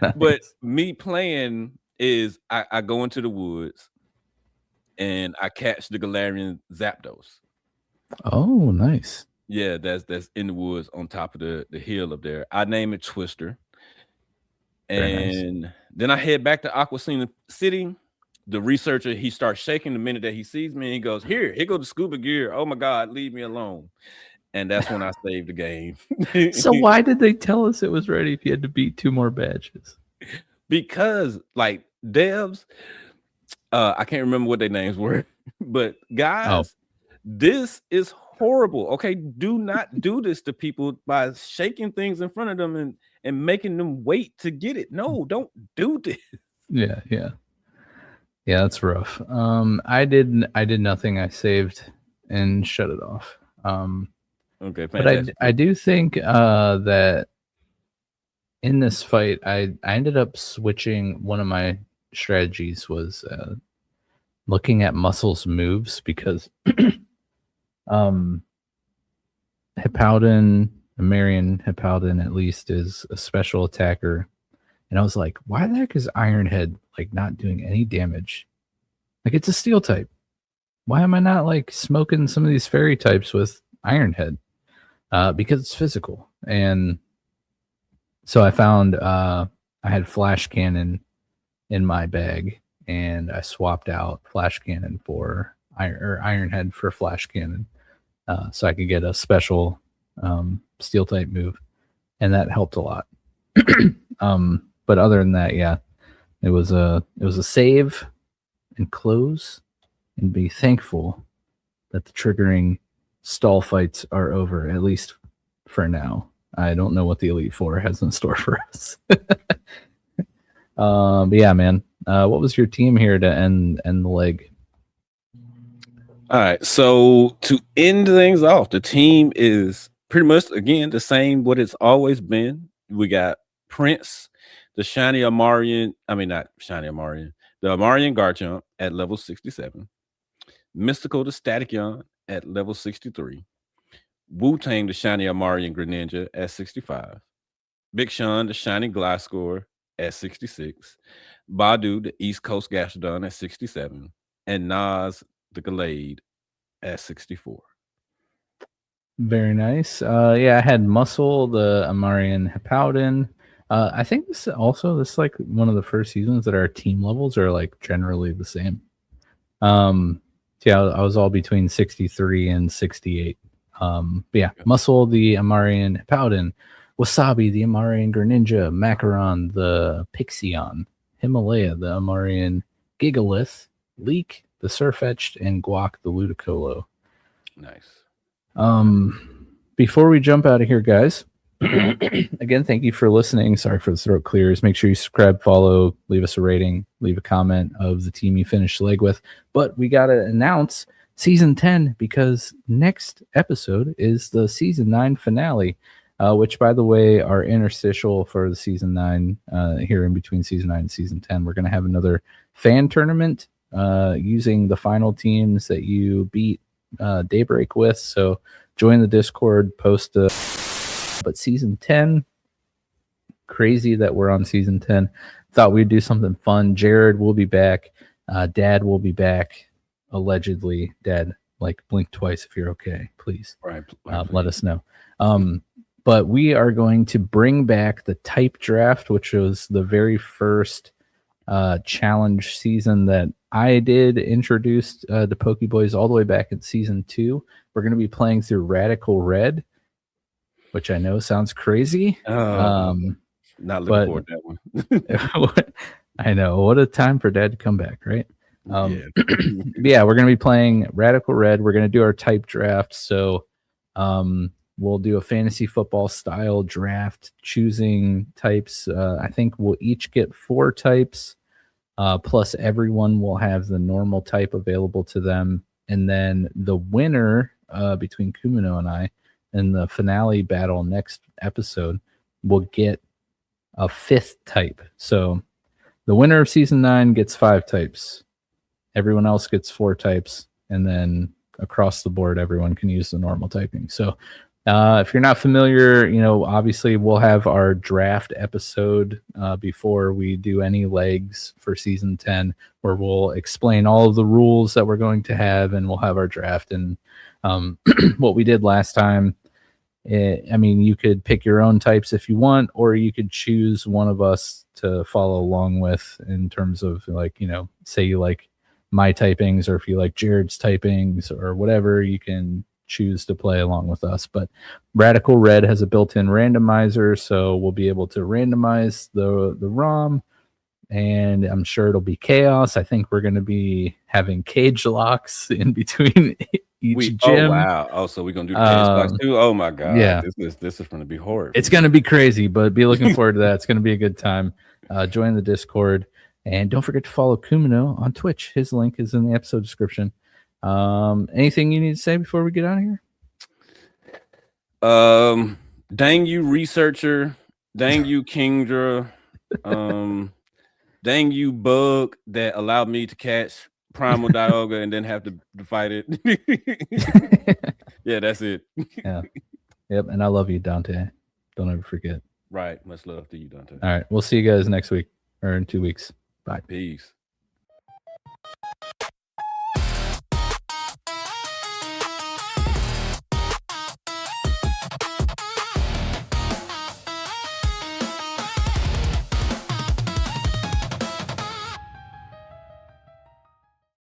Nice. But me playing is I go into the woods and I catch the Galarian Zapdos. Oh, nice. Yeah, that's in the woods on top of the hill up there. I name it Twister. And then I head back to Aquafina City. The researcher, he starts shaking the minute that he sees me. And he goes, here goes the scuba gear. Oh my God, leave me alone. And that's when I saved the game. So why did they tell us it was ready if you had to beat 2 more badges? Because like devs, I can't remember what their names were, but guys, this is horrible. Okay, do not do this to people by shaking things in front of them and making them wait to get it. No, don't do this. Yeah, that's rough. I did nothing. I saved and shut it off. Okay, but fantastic. I do think that in this fight, I ended up switching. One of my strategies was looking at Muscle's moves because Hippowdon, Marion Hippowdon at least, is a special attacker. And I was like, why the heck is Ironhead like not doing any damage? Like, it's a steel type. Why am I not like smoking some of these fairy types with Ironhead? Because it's physical. And so I found I had Flash Cannon in my bag, and I swapped out Flash Cannon for Ironhead for Flash Cannon, so I could get a special steel type move, and that helped a lot. But other than that, yeah, it was a save and close, and be thankful that the triggering stall fights are over, at least for now. I don't know what the Elite Four has in store for us. But yeah, man. What was your team here to end the leg? All right. So to end things off, the team is pretty much again the same what it's always been. We got Prince, the shiny Amarian. I mean, not shiny Amarian. The Amarian Garchomp at level 67. Mystical the Static Yawn at level 63. Wu-Tang the shiny Amarian Greninja at 65. Big Sean the shiny Gliscor at 66. Badu the East Coast Gastrodon at 67. And Nas the Gallade at 64. Very nice. Yeah, I had Muscle, the Amarian Hippowdon. I think this is like one of the first seasons that our team levels are like generally the same. Yeah, I was all between 63 and 68. But yeah, Muscle, the Amarian Hippowdon, Wasabi, the Amarian Greninja, Macaron, the Pixion, Himalaya, the Amarian Gigalith, Leek, the Surfetched, and Guac, the Ludicolo. Nice. Before we jump out of here, guys, again, thank you for listening. Sorry for the throat clears. Make sure you subscribe, follow, leave us a rating, leave a comment of the team you finished the leg with. But we got to announce season 10 because next episode is the season 9 finale, which, by the way, our interstitial for the season 9 here in between season 9 and season 10. We're going to have another fan tournament using the final teams that you beat Daybreak with. So join the Discord, post but season 10, crazy that we're on season 10. Thought we'd do something fun. Jared will be back. Dad will be back, allegedly. Dad, like, blink twice if you're okay, please. Right. Let us know. But we are going to bring back the type draft, which was the very first challenge season that I did introduced the PokéBoys all the way back in season 2. We're going to be playing through Radical Red, which I know sounds crazy. Not looking forward to that one. I know. What a time for Dad to come back, right? Yeah. Yeah, we're going to be playing Radical Red. We're going to do our type draft. So we'll do a fantasy football style draft, choosing types. I think we'll each get 4 types. Plus everyone will have the normal type available to them. And then the winner between Kumino and I in the finale battle next episode will get a 5th type. So the winner of season 9 gets 5 types. Everyone else gets 4 types. And then across the board, everyone can use the normal typing. So if you're not familiar, obviously we'll have our draft episode before we do any legs for season 10, where we'll explain all of the rules that we're going to have, and we'll have our draft. And what we did last time, you could pick your own types if you want, or you could choose one of us to follow along with in terms of, say you like my typings, or if you like Jared's typings or whatever, you can choose to play along with us. But Radical Red has a built-in randomizer, so we'll be able to randomize the ROM, and I'm sure it'll be chaos. I think we're going to be having cage locks in between each Oh gym. wow. Oh, so we're gonna do the case box too. Oh my god. Yeah. This is gonna be horrid. It's gonna be crazy, but be looking forward to that. It's gonna be a good time. Join the Discord. And don't forget to follow Kumino on Twitch. His link is in the episode description. Anything you need to say before we get out of here? Dang you, researcher. Dang you, Kingdra. Dang you, bug that allowed me to catch Primal Dialga and then have to fight it. Yeah, that's it. Yeah. Yep. And I love you, Dante. Don't ever forget. Right. Much love to you, Dante. All right. We'll see you guys next week or in 2 weeks. Bye. Peace.